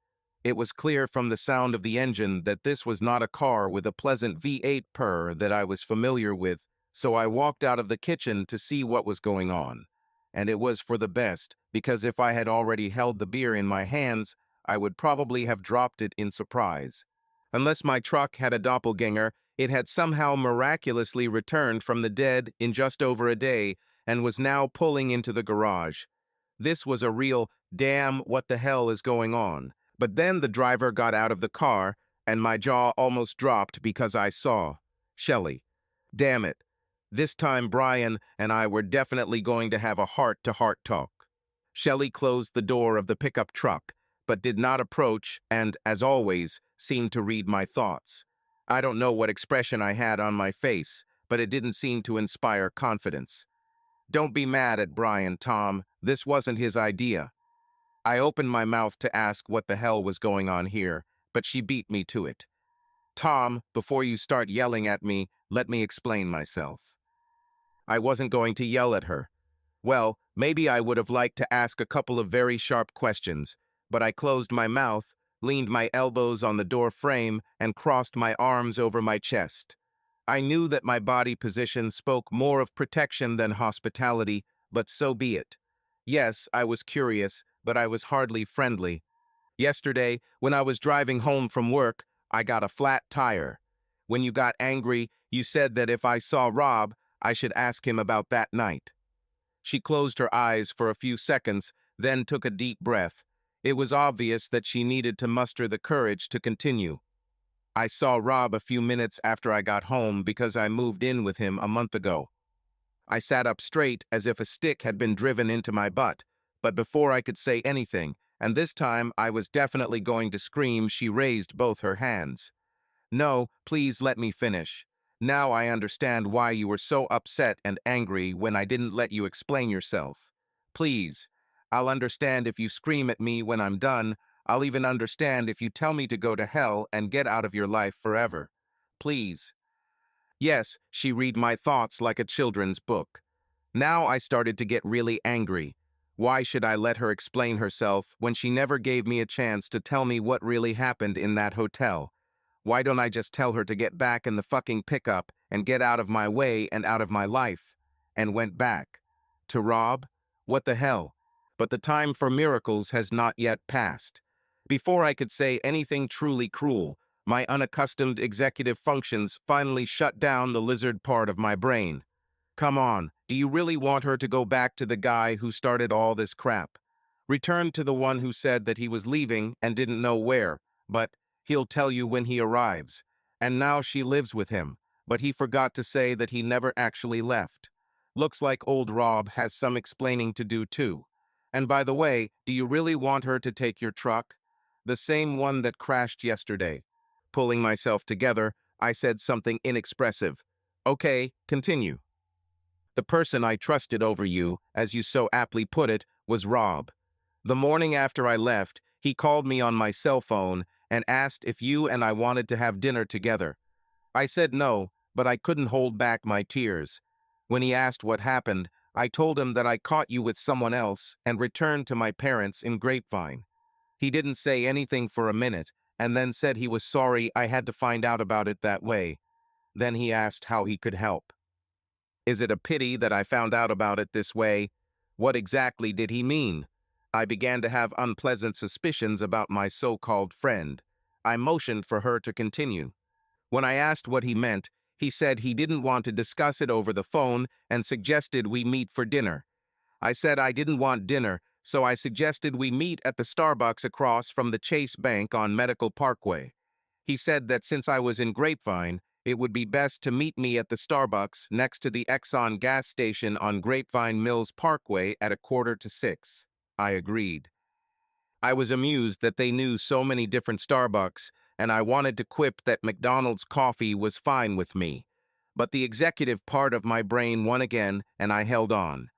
It was clear from the sound of the engine that this was not a car with a pleasant V8 purr that I was familiar with, so I walked out of the kitchen to see what was going on. And it was for the best, because if I had already held the beer in my hands, I would probably have dropped it in surprise. Unless my truck had a doppelganger, it had somehow miraculously returned from the dead in just over a day and was now pulling into the garage. This was a real, damn, what the hell is going on? But then the driver got out of the car, and my jaw almost dropped because I saw Shelley. Damn it. This time Brian and I were definitely going to have a heart-to-heart talk. Shelley closed the door of the pickup truck, but did not approach and, as always, seemed to read my thoughts. I don't know what expression I had on my face, but it didn't seem to inspire confidence. Don't be mad at Brian, Tom. This wasn't his idea. I opened my mouth to ask what the hell was going on here, but she beat me to it. Tom, before you start yelling at me, let me explain myself. I wasn't going to yell at her. Well, maybe I would have liked to ask a couple of very sharp questions, but I closed my mouth, leaned my elbows on the door frame, and crossed my arms over my chest. I knew that my body position spoke more of protection than hospitality, but so be it. Yes, I was curious, but I was hardly friendly. Yesterday, when I was driving home from work, I got a flat tire. When you got angry, you said that if I saw Rob, I should ask him about that night. She closed her eyes for a few seconds, then took a deep breath. It was obvious that she needed to muster the courage to continue. I saw Rob a few minutes after I got home because I moved in with him a month ago. I sat up straight as if a stick had been driven into my butt, but before I could say anything, and this time I was definitely going to scream, she raised both her hands. No, please let me finish. Now I understand why you were so upset and angry when I didn't let you explain yourself. Please, I'll understand if you scream at me when I'm done. I'll even understand if you tell me to go to hell and get out of your life forever. Please. Yes, she read my thoughts like a children's book. Now I started to get really angry. Why should I let her explain herself when she never gave me a chance to tell me what really happened in that hotel? Why don't I just tell her to get back in the fucking pickup and get out of my way and out of my life? And went back. To Rob? What the hell? But the time for miracles has not yet passed. Before I could say anything truly cruel, my unaccustomed executive functions finally shut down the lizard part of my brain. Come on, do you really want her to go back to the guy who started all this crap? Return to the one who said that he was leaving and didn't know where, but he'll tell you when he arrives. And now she lives with him, but he forgot to say that he never actually left. Looks like old Rob has some explaining to do too. And by the way, do you really want her to take your truck? The same one that crashed yesterday. Pulling myself together, I said something inexpressive. Okay, continue. The person I trusted over you, as you so aptly put it, was Rob. The morning after I left, he called me on my cell phone and asked if you and I wanted to have dinner together. I said no, but I couldn't hold back my tears. When he asked what happened, I told him that I caught you with someone else and returned to my parents in Grapevine. He didn't say anything for a minute, and then said he was sorry I had to find out about it that way. Then he asked how he could help. Is it a pity that I found out about it this way? What exactly did he mean? I began to have unpleasant suspicions about my so-called friend. I motioned for her to continue. When I asked what he meant, he said he didn't want to discuss it over the phone and suggested we meet for dinner. I said I didn't want dinner, so I suggested we meet at the Starbucks across from the Chase Bank on Medical Parkway. He said that since I was in Grapevine, it would be best to meet me at the Starbucks next to the Exxon gas station on Grapevine Mills Parkway at 5:45. I agreed. I was amused that they knew so many different Starbucks, and I wanted to quip that McDonald's coffee was fine with me. But the executive part of my brain won again, and I held on.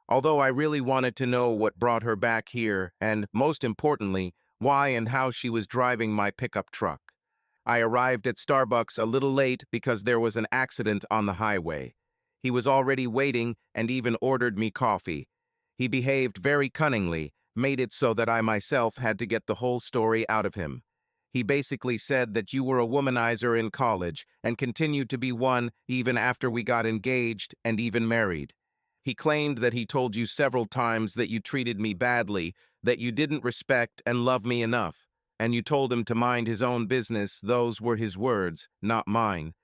Although I really wanted to know what brought her back here, and, most importantly, why and how she was driving my pickup truck. I arrived at Starbucks a little late because there was an accident on the highway. He was already waiting and even ordered me coffee. He behaved very cunningly, made it so that I myself had to get the whole story out of him. He basically said that you were a womanizer in college and continued to be one even after we got engaged and even married. He claimed that he told you several times that you treated me badly, that you didn't respect and love me enough, and you told him to mind his own business. Those were his words, not mine.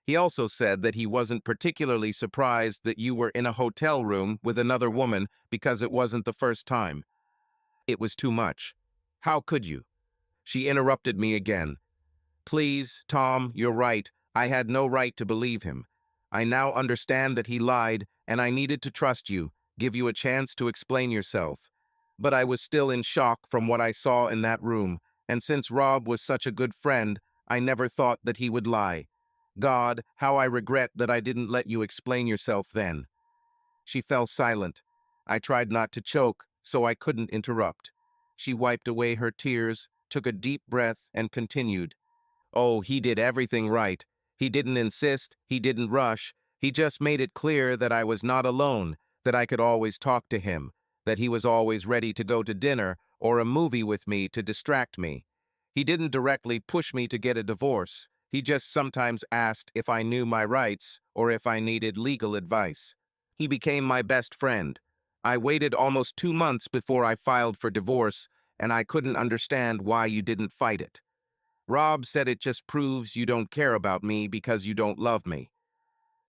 He also said that he wasn't particularly surprised that you were in a hotel room with another woman because it wasn't the first time. It was too much. How could you? She interrupted me again. Please, Tom, you're right. I had no right to believe him. I now understand that he lied, and I needed to trust you, give you a chance to explain yourself. But I was still in shock from what I saw in that room, and since Rob was such a good friend, I never thought that he would lie. God, how I regret that I didn't let you explain yourself then. She fell silent. I tried not to choke, so I couldn't interrupt. She wiped away her tears, took a deep breath, and continued. Oh, he did everything right. He didn't insist, he didn't rush. He just made it clear that I was not alone, that I could always talk to him, that he was always ready to go to dinner or a movie with me to distract me. He didn't directly push me to get a divorce. He just sometimes asked if I knew my rights or if I needed legal advice. He became my best friend. I waited almost 2 months before I filed for divorce, and I couldn't understand why you didn't fight it. Rob said it just proves you don't care about me because you don't love me.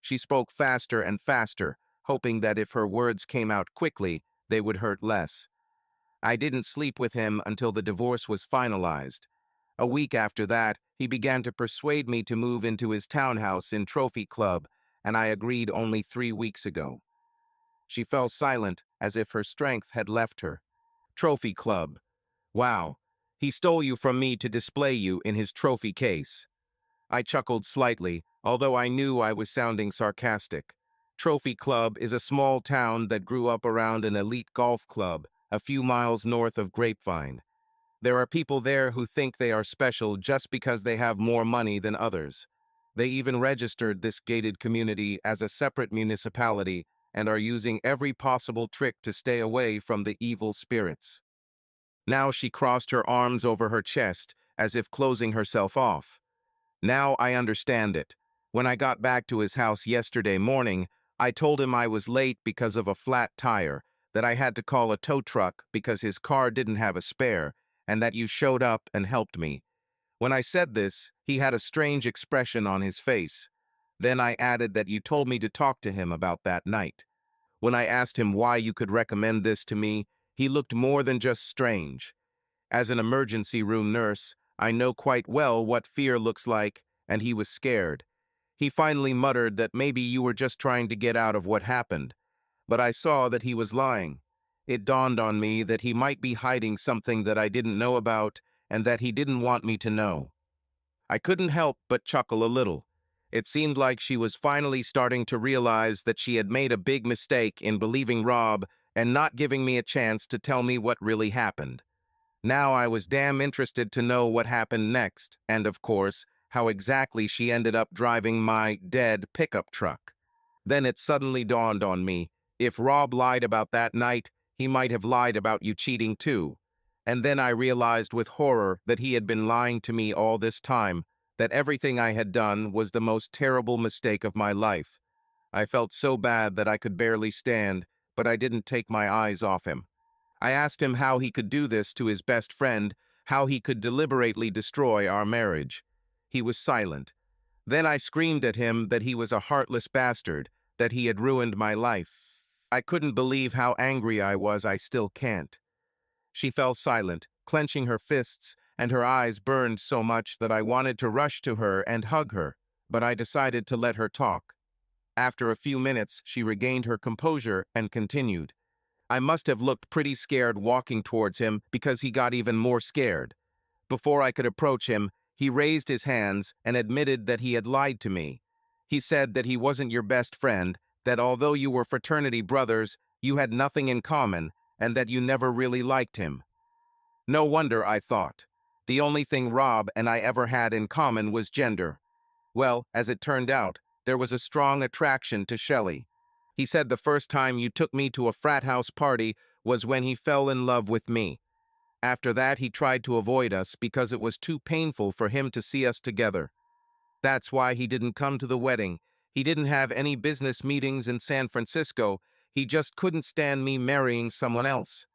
She spoke faster and faster, hoping that if her words came out quickly, they would hurt less. I didn't sleep with him until the divorce was finalized. A week after that, he began to persuade me to move into his townhouse in Trophy Club, and I agreed only 3 weeks ago. She fell silent, as if her strength had left her. Trophy Club. Wow. He stole you from me to display you in his trophy case. I chuckled slightly, although I knew I was sounding sarcastic. Trophy Club is a small town that grew up around an elite golf club, a few miles north of Grapevine. There are people there who think they are special just because they have more money than others. They even registered this gated community as a separate municipality and are using every possible trick to stay away from the evil spirits. Now she crossed her arms over her chest, as if closing herself off. Now I understand it. When I got back to his house yesterday morning, I told him I was late because of a flat tire, that I had to call a tow truck because his car didn't have a spare, and that you showed up and helped me. When I said this, he had a strange expression on his face. Then I added that you told me to talk to him about that night. When I asked him why you could recommend this to me, he looked more than just strange. As an emergency room nurse, I know quite well what fear looks like, and he was scared. He finally muttered that maybe you were just trying to get out of what happened. But I saw that he was lying. It dawned on me that he might be hiding something that I didn't know about, and that he didn't want me to know. I couldn't help but chuckle a little. It seemed like she was finally starting to realize that she had made a big mistake in believing Rob and not giving me a chance to tell me what really happened. Now I was damn interested to know what happened next, and of course, how exactly she ended up driving my dead pickup truck. Then it suddenly dawned on me, if Rob lied about that night, he might have lied about you cheating too. And then I realized with horror that he had been lying to me all this time, that everything I had done was the most terrible mistake of my life. I felt so bad that I could barely stand, but I didn't take my eyes off him. I asked him how he could do this to his best friend, how he could deliberately destroy our marriage. He was silent. Then I screamed at him that he was a heartless bastard, that he had ruined my life. I couldn't believe how angry I was. I still can't. She fell silent, clenching her fists, and her eyes burned so much that I wanted to rush to her and hug her, but I decided to let her talk. After a few minutes, she regained her composure and continued. I must have looked pretty scared walking towards him because he got even more scared. Before I could approach him, he raised his hands and admitted that he had lied to me. He said that he wasn't your best friend, that although you were fraternity brothers, you had nothing in common, and that you never really liked him. No wonder, I thought. The only thing Rob and I ever had in common was gender. Well, as it turned out, there was a strong attraction to Shelley. He said the first time you took me to a frat house party was when he fell in love with me. After that, he tried to avoid us because it was too painful for him to see us together. That's why he didn't come to the wedding. He didn't have any business meetings in San Francisco. He just couldn't stand me marrying someone else.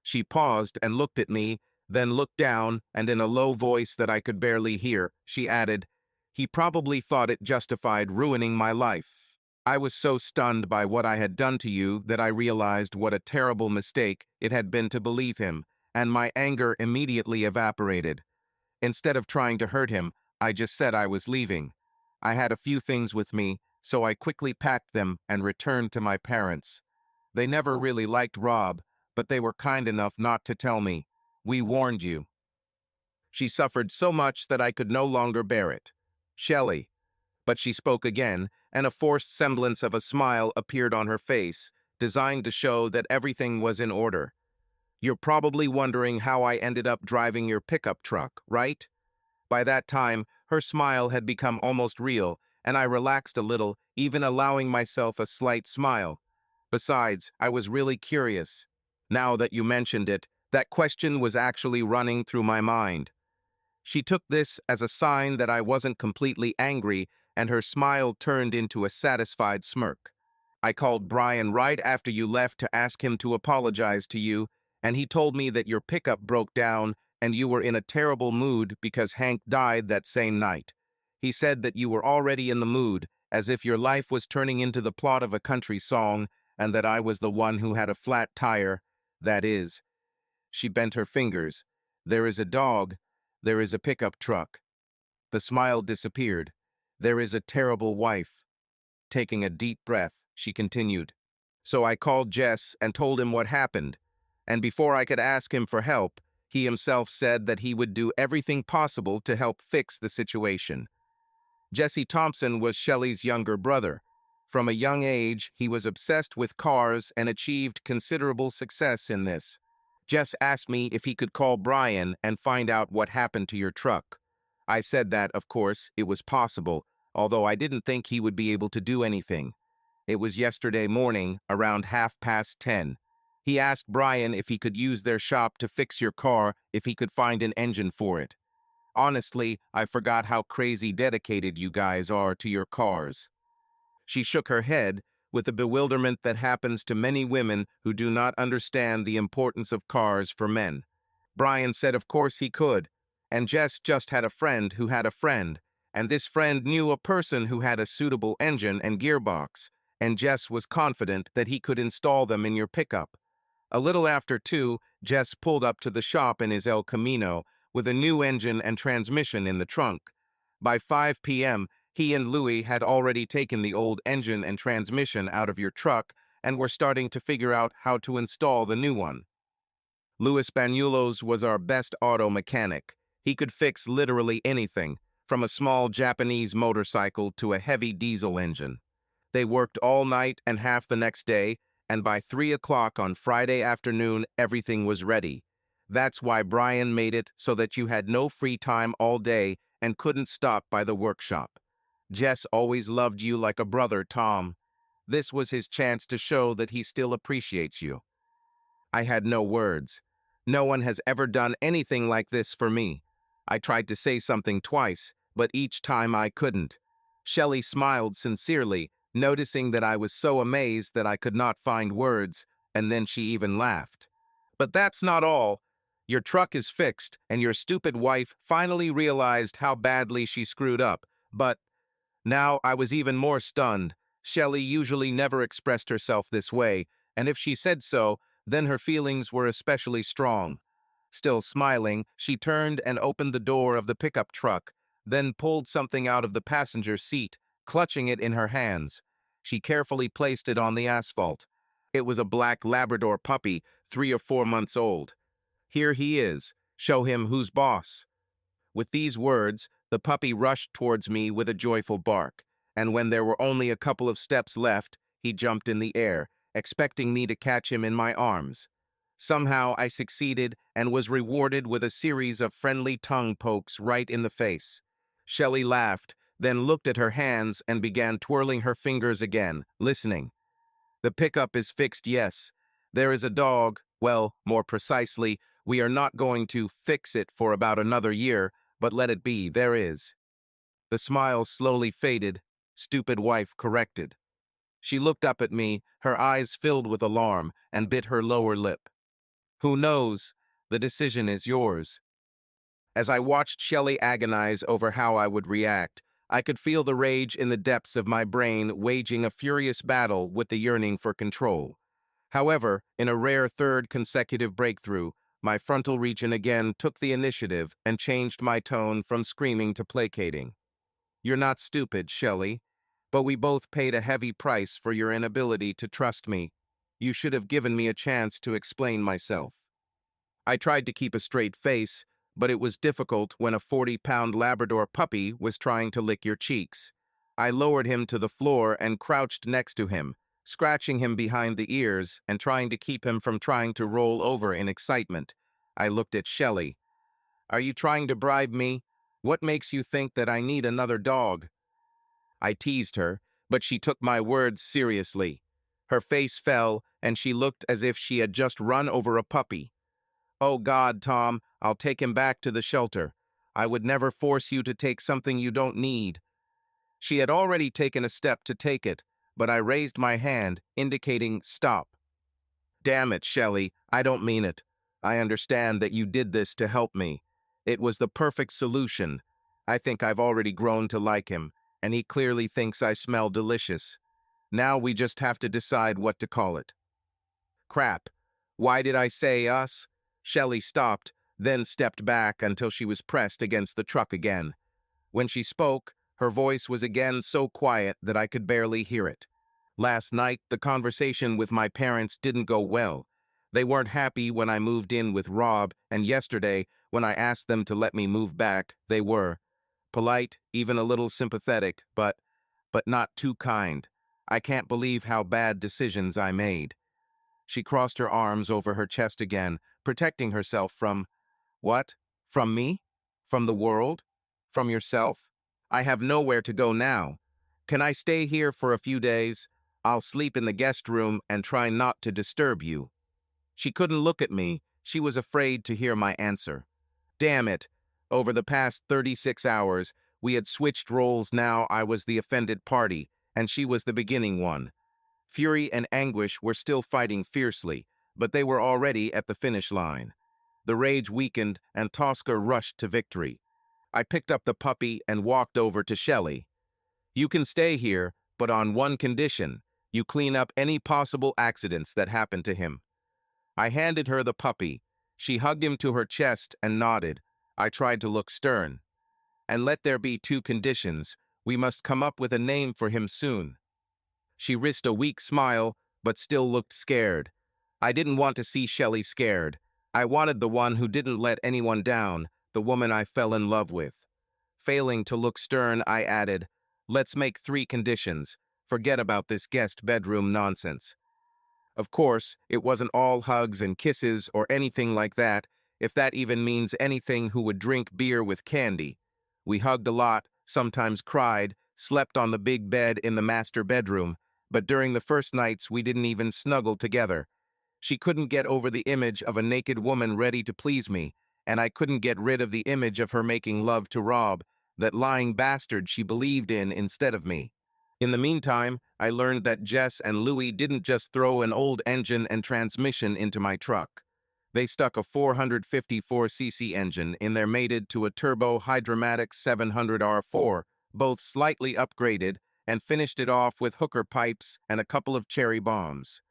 She paused and looked at me, then looked down, and in a low voice that I could barely hear, she added, "He probably thought it justified ruining my life." I was so stunned by what I had done to you that I realized what a terrible mistake it had been to believe him, and my anger immediately evaporated. Instead of trying to hurt him, I just said I was leaving. I had a few things with me, so I quickly packed them and returned to my parents. They never really liked Rob, but they were kind enough not to tell me. "We warned you." She suffered so much that I could no longer bear it. "Shelley." But she spoke again, and a forced semblance of a smile appeared on her face, designed to show that everything was in order. "You're probably wondering how I ended up driving your pickup truck, right?" By that time, her smile had become almost real, and I relaxed a little, even allowing myself a slight smile. Besides, I was really curious. Now that you mentioned it, that question was actually running through my mind. She took this as a sign that I wasn't completely angry, and her smile turned into a satisfied smirk. "I called Brian right after you left to ask him to apologize to you, and he told me that your pickup broke down and you were in a terrible mood because Hank died that same night. He said that you were already in the mood, as if your life was turning into the plot of a country song, and that I was the one who had a flat tire. That is." She bent her fingers. "There is a dog. There is a pickup truck." The smile disappeared. "There is a terrible wife." Taking a deep breath, she continued. "So I called Jess and told him what happened, and before I could ask him for help, he himself said that he would do everything possible to help fix the situation." Jesse Thompson was Shelley's younger brother. From a young age, he was obsessed with cars and achieved considerable success in this. Jess asked me if he could call Brian and find out what happened to your truck. I said that, of course, it was possible, although I didn't think he would be able to do anything. It was yesterday morning, around 10:30. He asked Brian if he could use their shop to fix your car if he could find an engine for it. Honestly, I forgot how crazy dedicated you guys are to your cars. She shook her head with the bewilderment that happens to many women who do not understand the importance of cars for men. Brian said of course he could, and Jess just had a friend who had a friend, and this friend knew a person who had a suitable engine and gearbox, and Jess was confident that he could install them in your pickup. A little after 2, Jess pulled up to the shop in his El Camino with a new engine and transmission in the trunk. By 5 p.m., he and Louis had already taken the old engine and transmission out of your truck and were starting to figure out how to install the new one. Louis Banulos was our best auto mechanic. He could fix literally anything, from a small Japanese motorcycle to a heavy diesel engine. They worked all night and half the next day, and by 3 o'clock on Friday afternoon, everything was ready. That's why Brian made it so that you had no free time all day and couldn't stop by the workshop. Jess always loved you like a brother, Tom. This was his chance to show that he still appreciates you. I had no words. No one has ever done anything like this for me. I tried to say something twice, but each time I couldn't. Shelley smiled sincerely, noticing that I was so amazed that I could not find words, and then she even laughed. But that's not all. Your truck is fixed, and your stupid wife finally realized how badly she screwed up. But now I was even more stunned. Shelley usually never expressed herself this way, and if she said so, then her feelings were especially strong. Still smiling, she turned and opened the door of the pickup truck, then pulled something out of the passenger seat, clutching it in her hands. She carefully placed it on the asphalt. It was a black Labrador puppy, 3 or 4 months old. Here he is. Show him who's boss. With these words, the puppy rushed towards me with a joyful bark, and when there were only a couple of steps left, he jumped in the air, expecting me to catch him in my arms. Somehow I succeeded and was rewarded with a series of friendly tongue pokes right in the face. Shelley laughed, then looked at her hands and began twirling her fingers again, listening. The pickup is fixed, yes. There is a dog, well, more precisely, we are not going to fix it for about another year, but let it be, there is. The smile slowly faded, stupid wife corrected. She looked up at me, her eyes filled with alarm, and bit her lower lip. Who knows? The decision is yours. As I watched Shelley agonize over how I would react, I could feel the rage in the depths of my brain waging a furious battle with the yearning for control. However, in a rare third consecutive breakthrough, my frontal region again took the initiative and changed my tone from screaming to placating. You're not stupid, Shelley, but we both paid a heavy price for your inability to trust me. You should have given me a chance to explain myself. I tried to keep a straight face, but it was difficult when a 40-pound Labrador puppy was trying to lick your cheeks. I lowered him to the floor and crouched next to him, scratching him behind the ears and trying to keep him from trying to roll over in excitement. I looked at Shelley. Are you trying to bribe me? What makes you think that I need another dog? I teased her, but she took my words seriously. Her face fell, and she looked as if she had just run over a puppy. Oh God, Tom, I'll take him back to the shelter. I would never force you to take something you don't need. She had already taken a step to take it, but I raised my hand, indicating stop. Damn it, Shelley, I don't mean it. I understand that you did this to help me. It was the perfect solution. I think I've already grown to like him, and he clearly thinks I smell delicious. Now we just have to decide what to call it. Crap. Why did I say us? Shelley stopped, then stepped back until she was pressed against the truck again. When she spoke, her voice was again so quiet that I could barely hear it. Last night, the conversation with my parents didn't go well. They weren't happy when I moved in with Rob, and yesterday, when I asked them to let me move back, they were. Polite, even a little sympathetic, but not too kind. I can't believe how bad decisions I made. She crossed her arms over her chest again, protecting herself from, what? From me? From the world? From yourself? I have nowhere to go now. Can I stay here for a few days? I'll sleep in the guest room and try not to disturb you. She couldn't look at me. She was afraid to hear my answer. Damn it. Over the past 36 hours, we had switched roles. Now I was the offended party, and she was the beginning one. Fury and anguish were still fighting fiercely, but they were already at the finish line. The rage weakened, and Tosca rushed to victory. I picked up the puppy and walked over to Shelley. You can stay here, but on one condition. You clean up any possible accidents that happen to him. I handed her the puppy. She hugged him to her chest and nodded. I tried to look stern. And let there be two conditions. We must come up with a name for him soon. She risked a weak smile, but still looked scared. I didn't want to see Shelley scared. I wanted the one who didn't let anyone down, the woman I fell in love with. Failing to look stern, I added, let's make 3 conditions. Forget about this guest bedroom nonsense. Of course, it wasn't all hugs and kisses or anything like that, if that even means anything. Who would drink beer with candy? We hugged a lot, sometimes cried, slept on the big bed in the master bedroom, but during the first nights we didn't even snuggle together. She couldn't get over the image of a naked woman ready to please me, and I couldn't get rid of the image of her making love to Rob, that lying bastard she believed in instead of me. In the meantime, I learned that Jess and Louie didn't just throw an old engine and transmission into my truck. They stuck a 454cc engine in there mated to a turbo Hydromatic 700R4, both slightly upgraded, and finished it off with hooker pipes and a couple of cherry bombs.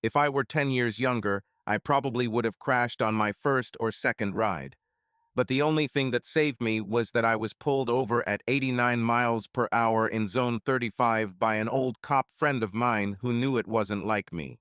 If I were 10 years younger, I probably would have crashed on my first or second ride. But the only thing that saved me was that I was pulled over at 89 miles per hour in Zone 35 by an old cop friend of mine who knew it wasn't like me.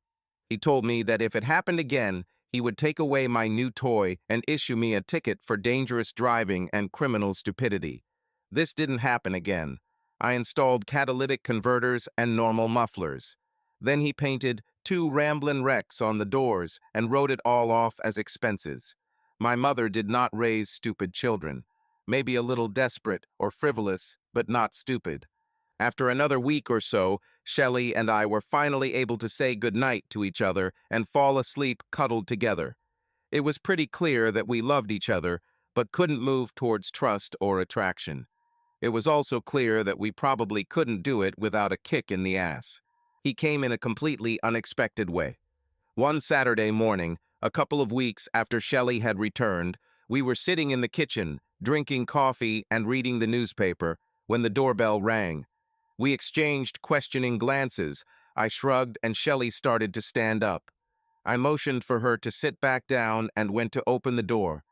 He told me that if it happened again, he would take away my new toy and issue me a ticket for dangerous driving and criminal stupidity. This didn't happen again. I installed catalytic converters and normal mufflers. Then he painted 2 Ramblin' Wrecks on the doors and wrote it all off as expenses. My mother did not raise stupid children. Maybe a little desperate or frivolous, but not stupid. After another week or so, Shelley and I were finally able to say goodnight to each other and fall asleep cuddled together. It was pretty clear that we loved each other, but couldn't move towards trust or attraction. It was also clear that we probably couldn't do it without a kick in the ass. He came in a completely unexpected way. One Saturday morning, a couple of weeks after Shelley had returned, we were sitting in the kitchen, drinking coffee and reading the newspaper, when the doorbell rang. We exchanged questioning glances. I shrugged and Shelley started to stand up. I motioned for her to sit back down and went to open the door.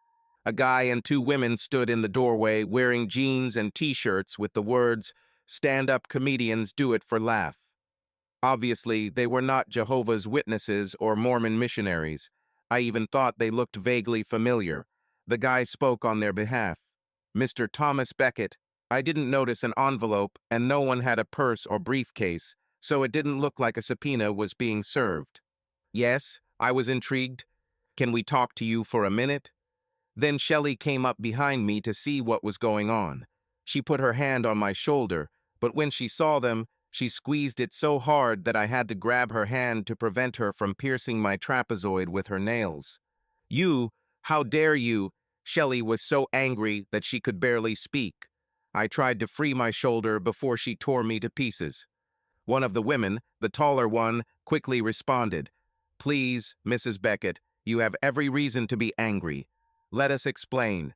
A guy and 2 women stood in the doorway wearing jeans and t-shirts with the words, "Stand-up comedians do it for laugh." Obviously, they were not Jehovah's Witnesses or Mormon missionaries. I even thought they looked vaguely familiar. The guy spoke on their behalf. "Mr. Thomas Beckett, I didn't notice an envelope and no one had a purse or briefcase, so it didn't look like a subpoena was being served." "Yes," I was intrigued. "Can we talk to you for a minute?" Then Shelley came up behind me to see what was going on. She put her hand on my shoulder, but when she saw them, she squeezed it so hard that I had to grab her hand to prevent her from piercing my trapezoid with her nails. "You, how dare you?" Shelley was so angry that she could barely speak. I tried to free my shoulder before she tore me to pieces. One of the women, the taller one, quickly responded, "Please, Mrs. Beckett, you have every reason to be angry. Let us explain.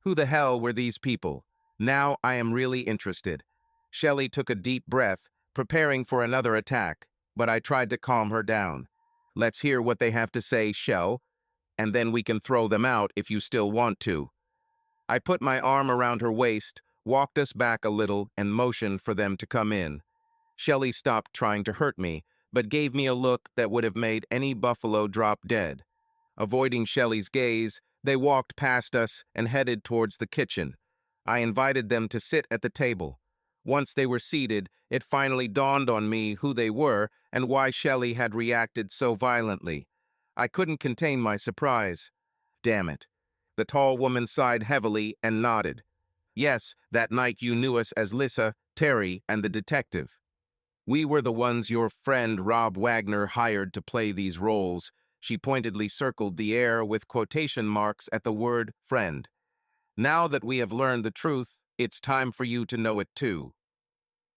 Who the hell were these people? Now I am really interested." Shelley took a deep breath, preparing for another attack, but I tried to calm her down. "Let's hear what they have to say, Shell, and then we can throw them out if you still want to." I put my arm around her waist, walked us back a little, and motioned for them to come in. Shelley stopped trying to hurt me, but gave me a look that would have made any buffalo drop dead. Avoiding Shelley's gaze, they walked past us and headed towards the kitchen. I invited them to sit at the table. Once they were seated, it finally dawned on me who they were and why Shelley had reacted so violently. I couldn't contain my surprise. "Damn it." The tall woman sighed heavily and nodded. "Yes, that night you knew us as Lissa, Terry, and the detective. We were the ones your friend Rob Wagner hired to play these roles." She pointedly circled the air with quotation marks at the word friend. "Now that we have learned the truth, it's time for you to know it too.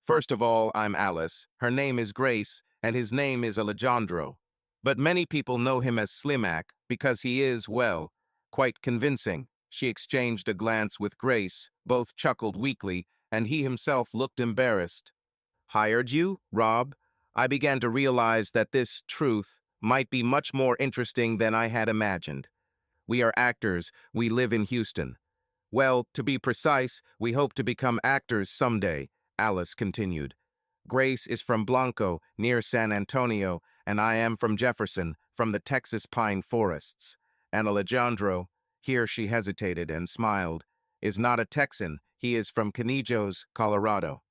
First of all, I'm Alice, her name is Grace, and his name is Alejandro. But many people know him as Slimak because he is, well, quite convincing." She exchanged a glance with Grace, both chuckled weakly, and he himself looked embarrassed. "Hired you, Rob?" I began to realize that this truth might be much more interesting than I had imagined. "We are actors. We live in Houston." "Well, to be precise, we hope to become actors someday," Alice continued. "Grace is from Blanco, near San Antonio, and I am from Jefferson, from the Texas pine forests. And Alejandro," here she hesitated and smiled, "is not a Texan. He is from Canijos, Colorado."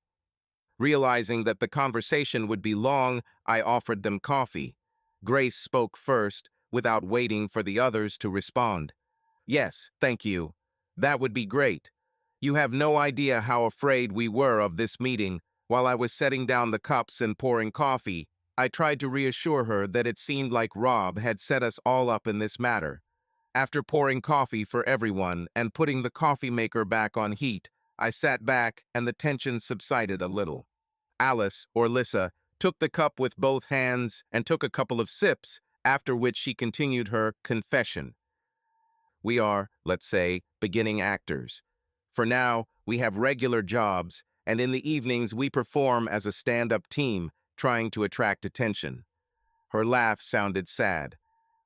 Realizing that the conversation would be long, I offered them coffee. Grace spoke first, without waiting for the others to respond. Yes, thank you. That would be great. You have no idea how afraid we were of this meeting. While I was setting down the cups and pouring coffee, I tried to reassure her that it seemed like Rob had set us all up in this matter. After pouring coffee for everyone and putting the coffee maker back on heat, I sat back and the tension subsided a little. Alice, or Lissa, took the cup with both hands and took a couple of sips, after which she continued her confession. We are, let's say, beginning actors. For now, we have regular jobs, and in the evenings we perform as a stand-up team, trying to attract attention. Her laugh sounded sad.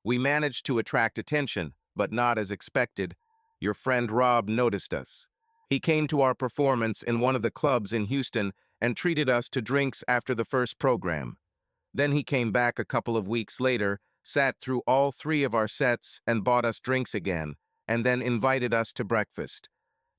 We managed to attract attention, but not as expected. Your friend Rob noticed us. He came to our performance in one of the clubs in Houston and treated us to drinks after the first program. Then he came back a couple of weeks later, sat through all 3 of our sets and bought us drinks again, and then invited us to breakfast.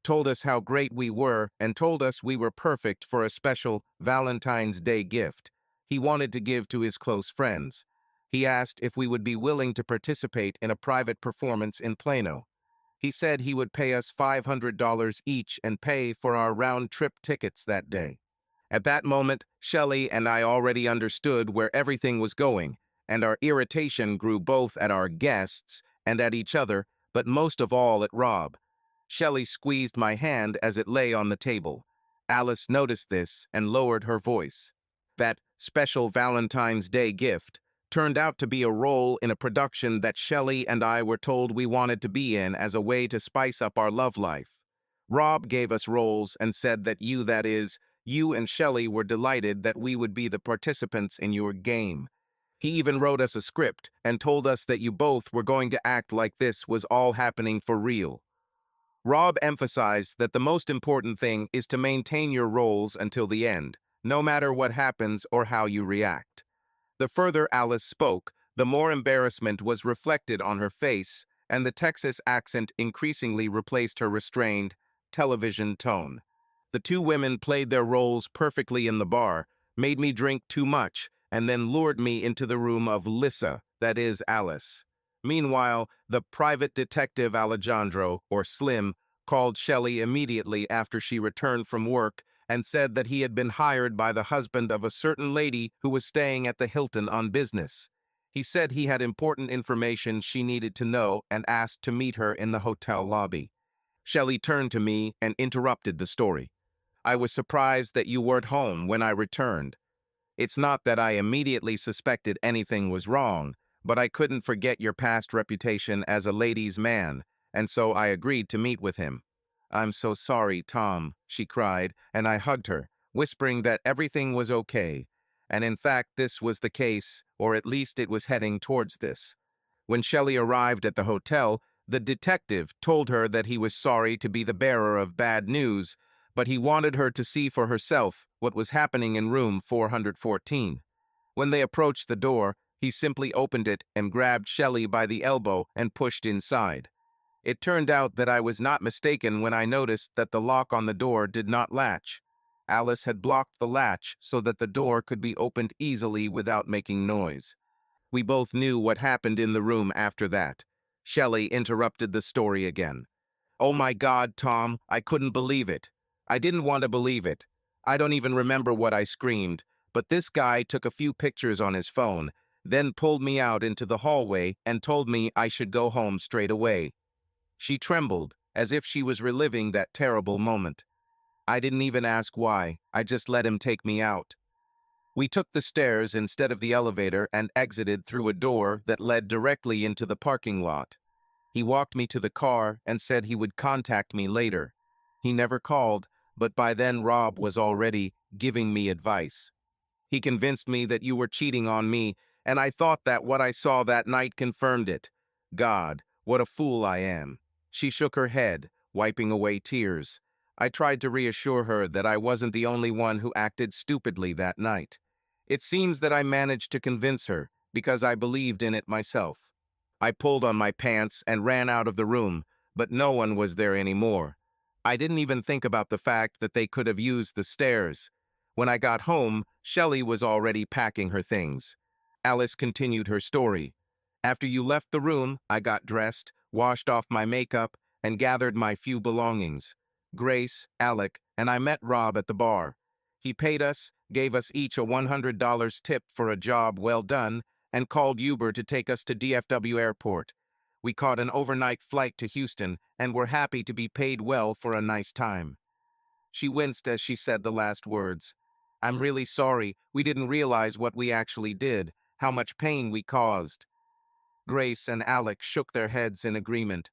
Told us how great we were and told us we were perfect for a special Valentine's Day gift he wanted to give to his close friends. He asked if we would be willing to participate in a private performance in Plano. He said he would pay us $500 each and pay for our round-trip tickets that day. At that moment, Shelley and I already understood where everything was going, and our irritation grew both at our guests and at each other, but most of all at Rob. Shelley squeezed my hand as it lay on the table. Alice noticed this and lowered her voice. That special Valentine's Day gift turned out to be a role in a production that Shelley and I were told we wanted to be in as a way to spice up our love life. Rob gave us roles and said that you and Shelley were delighted that we would be the participants in your game. He even wrote us a script and told us that you both were going to act like this was all happening for real. Rob emphasized that the most important thing is to maintain your roles until the end, no matter what happens or how you react. The further Alice spoke, the more embarrassment was reflected on her face, and the Texas accent increasingly replaced her restrained, television tone. The 2 women played their roles perfectly in the bar, made me drink too much, and then lured me into the room of Lissa, that is, Alice. Meanwhile, the private detective Alejandro, or Slim, called Shelley immediately after she returned from work and said that he had been hired by the husband of a certain lady who was staying at the Hilton on business. He said he had important information she needed to know and asked to meet her in the hotel lobby. Shelley turned to me and interrupted the story. I was surprised that you weren't home when I returned. It's not that I immediately suspected anything was wrong, but I couldn't forget your past reputation as a ladies' man, and so I agreed to meet with him. I'm so sorry, Tom, she cried, and I hugged her, whispering that everything was okay. And in fact, this was the case, or at least it was heading towards this. When Shelley arrived at the hotel, the detective told her that he was sorry to be the bearer of bad news, but he wanted her to see for herself what was happening in room 414. When they approached the door, he simply opened it and grabbed Shelley by the elbow and pushed inside. It turned out that I was not mistaken when I noticed that the lock on the door did not latch. Alice had blocked the latch so that the door could be opened easily without making noise. We both knew what happened in the room after that. Shelley interrupted the story again. Oh my God, Tom, I couldn't believe it. I didn't want to believe it. I don't even remember what I screamed, but this guy took a few pictures on his phone, then pulled me out into the hallway and told me I should go home straight away. She trembled, as if she was reliving that terrible moment. I didn't even ask why, I just let him take me out. We took the stairs instead of the elevator and exited through a door that led directly into the parking lot. He walked me to the car and said he would contact me later. He never called, but by then Rob was already giving me advice. He convinced me that you were cheating on me, and I thought that what I saw that night confirmed it. God, what a fool I am. She shook her head, wiping away tears. I tried to reassure her that I wasn't the only one who acted stupidly that night. It seems that I managed to convince her, because I believed in it myself. I pulled on my pants and ran out of the room, but no one was there anymore. I didn't even think about the fact that they could have used the stairs. When I got home, Shelley was already packing her things. Alice continued her story. After you left the room, I got dressed, washed off my makeup, and gathered my few belongings. Grace, Alec, and I met Rob at the bar. He paid us, gave us each a $100 tip for a job well done, and called Uber to take us to DFW Airport. We caught an overnight flight to Houston and were happy to be paid well for a nice time. She winced as she said the last words. I'm really sorry, we didn't realize what we actually did, how much pain we caused. Grace and Alec shook their heads in agreement.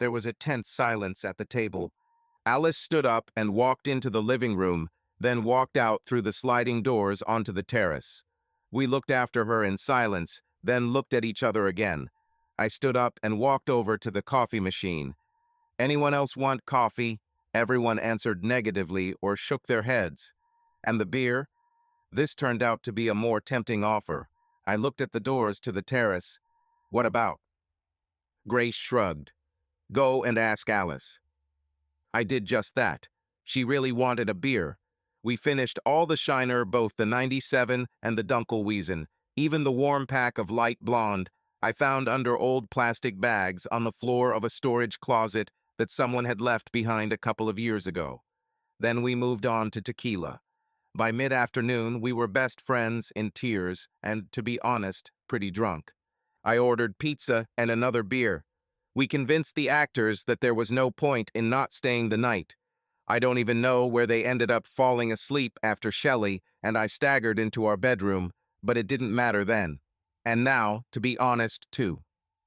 There was a tense silence at the table. Alice stood up and walked into the living room, then walked out through the sliding doors onto the terrace. We looked after her in silence, then looked at each other again. I stood up and walked over to the coffee machine. Anyone else want coffee? Everyone answered negatively or shook their heads. And the beer? This turned out to be a more tempting offer. I looked at the doors to the terrace. What about? Grace shrugged. Go and ask Alice. I did just that. She really wanted a beer. We finished all the Shiner, both the 97 and the Dunkelweizen, even the warm pack of light blonde I found under old plastic bags on the floor of a storage closet that someone had left behind a couple of years ago. Then we moved on to tequila. By mid-afternoon, we were best friends, in tears, and, to be honest, pretty drunk. I ordered pizza and another beer. We convinced the actors that there was no point in not staying the night. I don't even know where they ended up falling asleep after Shelley and I staggered into our bedroom, but it didn't matter then. And now, to be honest, too.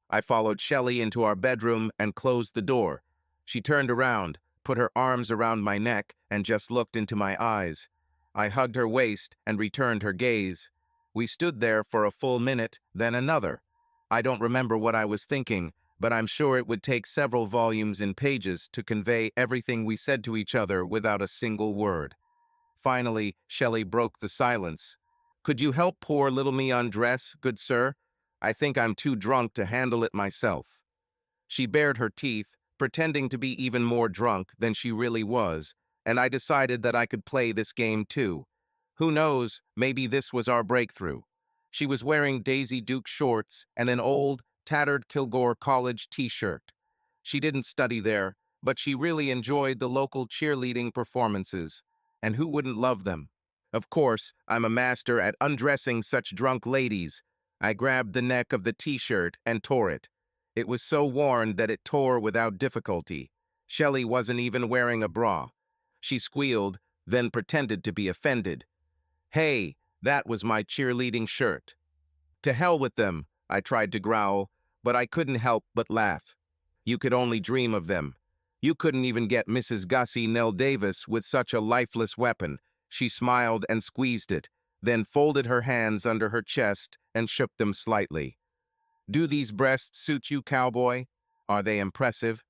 I followed Shelley into our bedroom and closed the door. She turned around, put her arms around my neck, and just looked into my eyes. I hugged her waist and returned her gaze. We stood there for a full minute, then another. I don't remember what I was thinking, but I'm sure it would take several volumes in pages to convey everything we said to each other without a single word. Finally, Shelley broke the silence. Could you help poor little me undress, good sir? I think I'm too drunk to handle it myself. She bared her teeth, pretending to be even more drunk than she really was, and I decided that I could play this game too. Who knows, maybe this was our breakthrough. She was wearing Daisy Duke shorts and an old, tattered Kilgore College t-shirt. She didn't study there, but she really enjoyed the local cheerleading performances. And who wouldn't love them? Of course, I'm a master at undressing such drunk ladies. I grabbed the neck of the t-shirt and tore it. It was so worn that it tore without difficulty. Shelley wasn't even wearing a bra. She squealed, then pretended to be offended. Hey, that was my cheerleading shirt. To hell with them, I tried to growl, but I couldn't help but laugh. You could only dream of them. You couldn't even get Mrs. Gussie Nell Davis with such a lifeless weapon. She smiled and squeezed it, then folded her hands under her chest and shook them slightly. Do these breasts suit you, cowboy? Are they impressive?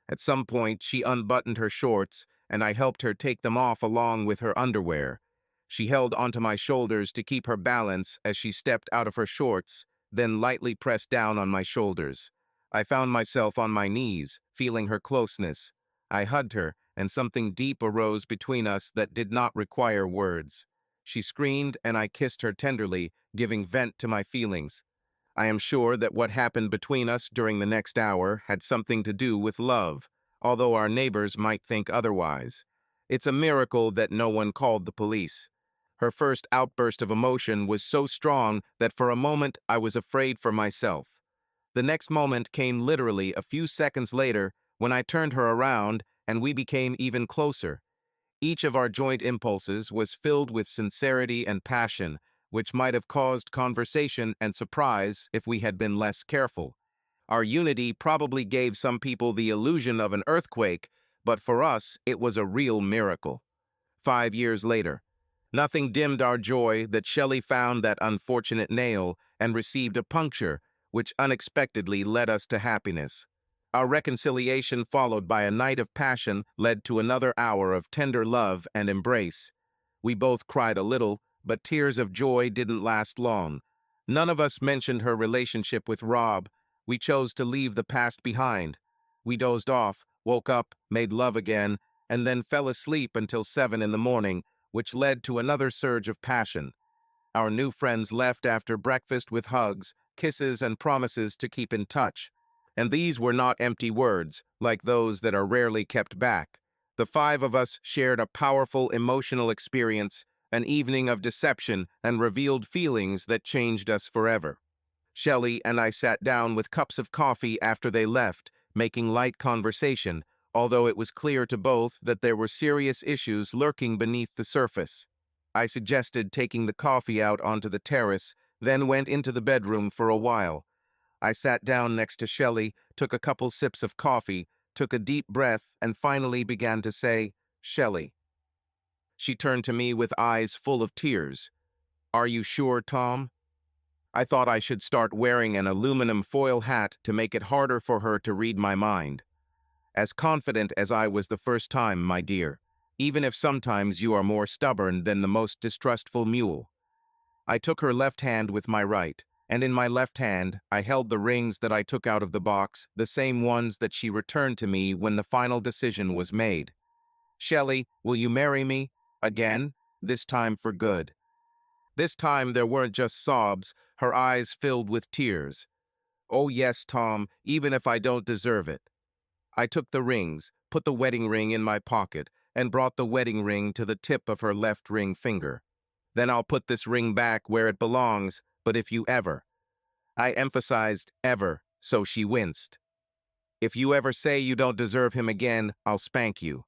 At some point, she unbuttoned her shorts, and I helped her take them off along with her underwear. She held onto my shoulders to keep her balance as she stepped out of her shorts, then lightly pressed down on my shoulders. I found myself on my knees, feeling her closeness. I hugged her, and something deep arose between us that did not require words. She screamed, and I kissed her tenderly, giving vent to my feelings. I am sure that what happened between us during the next hour had something to do with love, although our neighbors might think otherwise. It's a miracle that no one called the police. Her first outburst of emotion was so strong that for a moment I was afraid for myself. The next moment came literally a few seconds later when I turned her around and we became even closer. Each of our joint impulses was filled with sincerity and passion, which might have caused conversation and surprise if we had been less careful. Our unity probably gave some people the illusion of an earthquake, but for us, it was a real miracle. 5 years later, nothing dimmed our joy that Shelley found that unfortunate nail and received a puncture, which unexpectedly led us to happiness. Our reconciliation, followed by a night of passion, led to another hour of tender love and embrace. We both cried a little, but tears of joy didn't last long. None of us mentioned her relationship with Rob. We chose to leave the past behind. We dozed off, woke up, made love again, and then fell asleep until 7 in the morning, which led to another surge of passion. Our new friends left after breakfast with hugs, kisses, and promises to keep in touch. And these were not empty words, like those that are rarely kept back. The five of us shared a powerful emotional experience, an evening of deception and revealed feelings that changed us forever. Shelley and I sat down with cups of coffee after they left, making light conversation, although it was clear to both that there were serious issues lurking beneath the surface. I suggested taking the coffee out onto the terrace, then went into the bedroom for a while. I sat down next to Shelley, took a couple sips of coffee, took a deep breath, and finally began to say, "Shelley." She turned to me with eyes full of tears. "Are you sure, Tom?" I thought I should start wearing an aluminum foil hat to make it harder for her to read my mind. As confident as I was the first time, my dear, even if sometimes you are more stubborn than the most distrustful mule. I took her left hand with my right, and in my left hand I held the rings that I took out of the box, the same ones that she returned to me when the final decision was made. "Shelley, will you marry me? Again? This time for good." This time there weren't just sobs, her eyes filled with tears. "Oh yes, Tom, even if I don't deserve it." I took the rings, put the wedding ring in my pocket, and brought the wedding ring to the tip of her left ring finger. "Then I'll put this ring back where it belongs, but if you ever—" I emphasized ever, so she winced. "If you ever say you don't deserve him again, I'll spank you."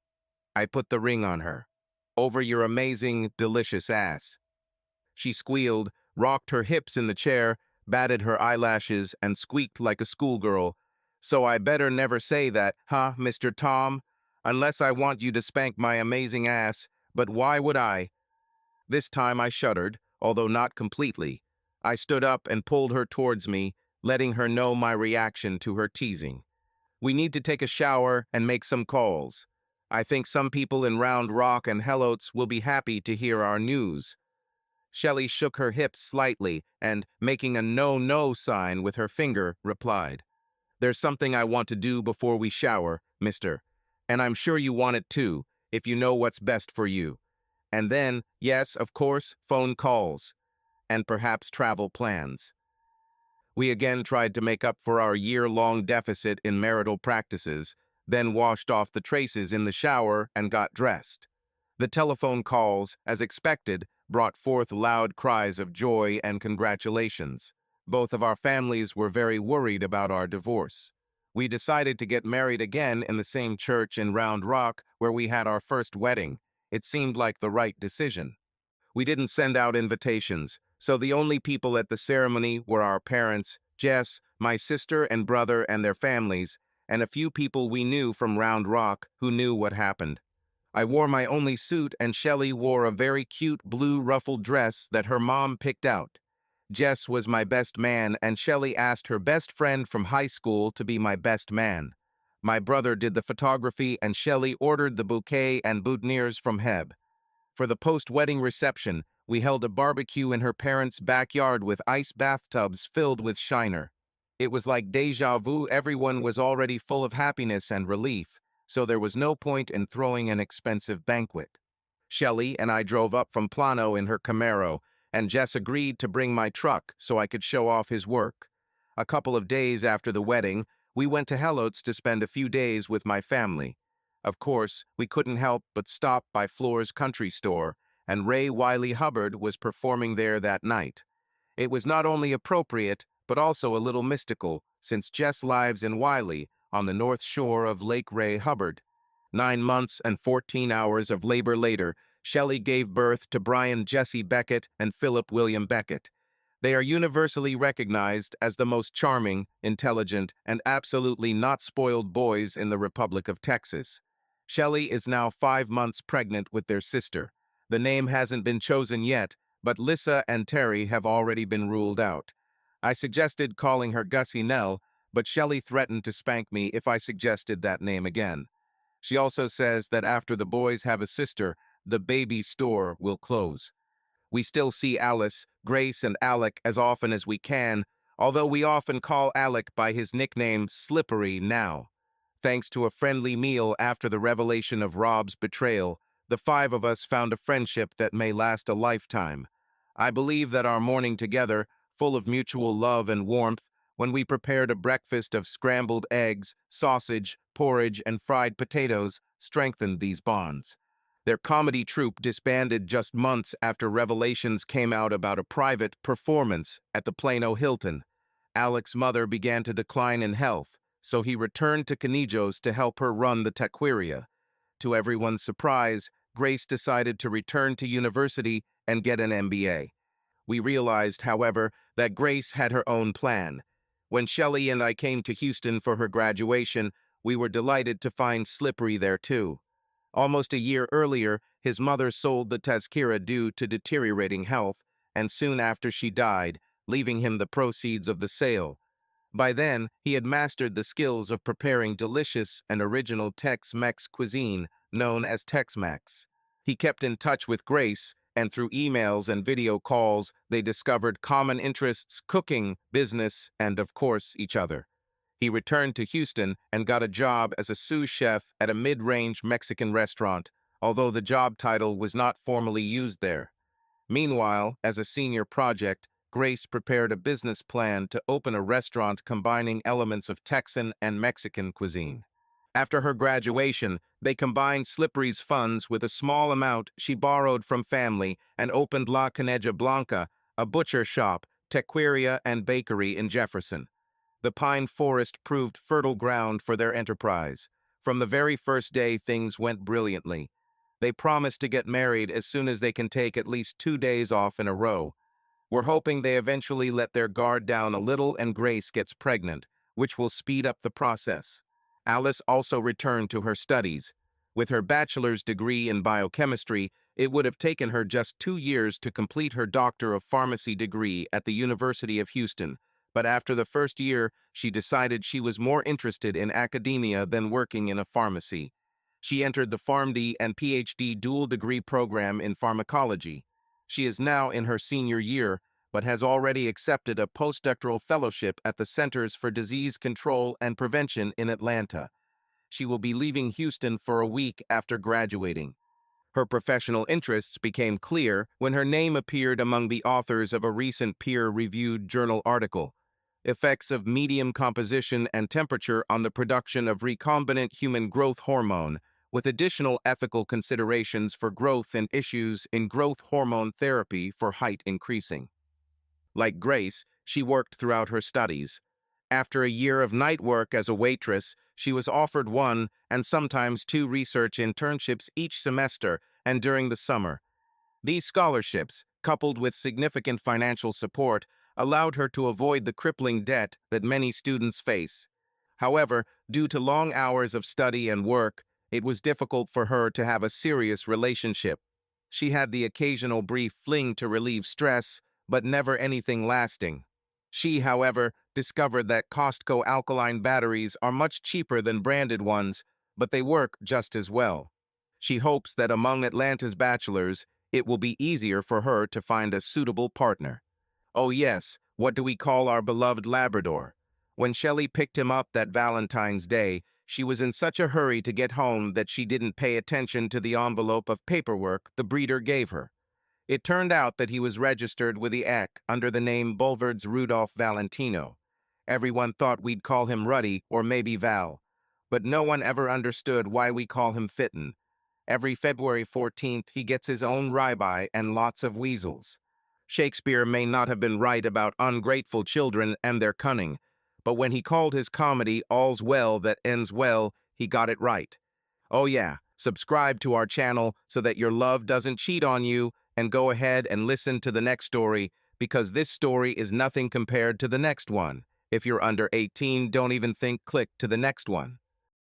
I put the ring on her. "Over your amazing, delicious ass." She squealed, rocked her hips in the chair, batted her eyelashes, and squeaked like a schoolgirl. "So I better never say that, huh, Mr. Tom? Unless I want you to spank my amazing ass, but why would I?" This time I shuddered, although not completely. I stood up and pulled her towards me, letting her know my reaction to her teasing. "We need to take a shower and make some calls. I think some people in Round Rock and Helotes will be happy to hear our news." Shelley shook her hips slightly and, making a no-no sign with her finger, replied, "There's something I want to do before we shower, mister. And I'm sure you want it too, if you know what's best for you. And then, yes, of course, phone calls. And perhaps travel plans." We again tried to make up for our year-long deficit in marital practices, then washed off the traces in the shower and got dressed. The telephone calls, as expected, brought forth loud cries of joy and congratulations. Both of our families were very worried about our divorce. We decided to get married again in the same church in Round Rock where we had our first wedding. It seemed like the right decision. We didn't send out invitations, so the only people at the ceremony were our parents, Jess, my sister and brother and their families, and a few people we knew from Round Rock who knew what happened. I wore my only suit and Shelley wore a very cute blue ruffled dress that her mom picked out. Jess was my best man and Shelley asked her best friend from high school to be my best man. My brother did the photography and Shelley ordered the bouquet and boutonnieres from Heb. For the post-wedding reception, we held a barbecue in her parents' backyard with ice bathtubs filled with Shiner. It was like deja vu. Everyone was already full of happiness and relief, so there was no point in throwing an expensive banquet. Shelley and I drove up from Plano in her Camaro, and Jess agreed to bring my truck so I could show off his work. A couple of days after the wedding, we went to Helotes to spend a few days with my family. Of course, we couldn't help but stop by Floor's Country Store, and Ray Wiley Hubbard was performing there that night. It was not only appropriate, but also a little mystical, since Jess lives in Wiley, on the north shore of Lake Ray Hubbard. 9 months and 14 hours of labor later, Shelley gave birth to Brian Jesse Beckett and Philip William Beckett. They are universally recognized as the most charming, intelligent, and absolutely not spoiled boys in the Republic of Texas. Shelley is now 5 months pregnant with their sister. The name hasn't been chosen yet, but Lissa and Terry have already been ruled out. I suggested calling her Gussie Nell, but Shelley threatened to spank me if I suggested that name again. She also says that after the boys have a sister, the baby store will close. We still see Alice, Grace, and Alec as often as we can, although we often call Alec by his nickname Slippery now. Thanks to a friendly meal after the revelation of Rob's betrayal, the 5 of us found a friendship that may last a lifetime. I believe that our morning together, full of mutual love and warmth, when we prepared a breakfast of scrambled eggs, sausage, porridge, and fried potatoes, strengthened these bonds. Their comedy troupe disbanded just months after revelations came out about a private performance at the Plano Hilton. Alec's mother began to decline in health, so he returned to Canijos to help her run the taqueria. To everyone's surprise, Grace decided to return to university and get an MBA. We realized, however, that Grace had her own plan. When Shelley and I came to Houston for her graduation, we were delighted to find Slippery there too. Almost a year earlier, his mother sold the tazkira due to deteriorating health, and soon after she died, leaving him the proceeds of the sale. By then, he had mastered the skills of preparing delicious and original Tex-Mex cuisine known as Tex-Mex. He kept in touch with Grace, and through emails and video calls, they discovered common interests, cooking, business, and, of course, each other. He returned to Houston and got a job as a sous chef at a mid-range Mexican restaurant, although the job title was not formally used there. Meanwhile, as a senior project, Grace prepared a business plan to open a restaurant combining elements of Texan and Mexican cuisine. After her graduation, they combined Slippery's funds with a small amount she borrowed from family and opened La Caneja Blanca, a butcher shop, taqueria, and bakery in Jefferson. The pine forest proved fertile ground for their enterprise. From the very first day, things went brilliantly. They promised to get married as soon as they can take at least 2 days off in a row. We're hoping they eventually let their guard down a little and Grace gets pregnant, which will speed up the process. Alice also returned to her studies. With her bachelor's degree in biochemistry, it would have taken her just 2 years to complete her Doctor of Pharmacy degree at the University of Houston. But after the first year, she decided she was more interested in academia than working in a pharmacy. She entered the PharmD and PhD dual degree program in pharmacology. She is now in her senior year, but has already accepted a postdoctoral fellowship at the Centers for Disease Control and Prevention in Atlanta. She will be leaving Houston for a week after graduating. Her professional interests became clear when her name appeared among the authors of a recent peer-reviewed journal article, Effects of Medium Composition and Temperature on the Production of Recombinant Human Growth Hormone, with additional ethical considerations for growth and issues in growth hormone therapy for height increasing. Like Grace, she worked throughout her studies. After a year of night work as a waitress, she was offered 1 and sometimes 2 research internships each semester and during the summer. These scholarships, coupled with significant financial support, allowed her to avoid the crippling debt that many students face. However, due to long hours of study and work, it was difficult for her to have a serious relationship. She had the occasional brief fling to relieve stress, but never anything lasting. She, however, discovered that Costco alkaline batteries are much cheaper than branded ones, but they work just as well. She hopes that among Atlanta's bachelors, it will be easier for her to find a suitable partner. Oh yes, what do we call our beloved Labrador? When Shelley picked him up that Valentine's Day, she was in such a hurry to get home that she didn't pay attention to the envelope of paperwork the breeder gave her. It turned out that he was registered with the EC under the name Bulvard's Rudolph Valentino. Everyone thought we'd call him Ruddy or maybe Val, but no one ever understood why we call him Fitton. Every February 14th, he gets his own ribeye and lots of weasels. Shakespeare may not have been right about ungrateful children and their cunning, but when he called his comedy All's Well That Ends Well, he got it right. Oh yeah, subscribe to our channel so that your love doesn't cheat on you, and go ahead and listen to the next story, because this story is nothing compared to the next one. If you're under 18, don't even think click to the next one.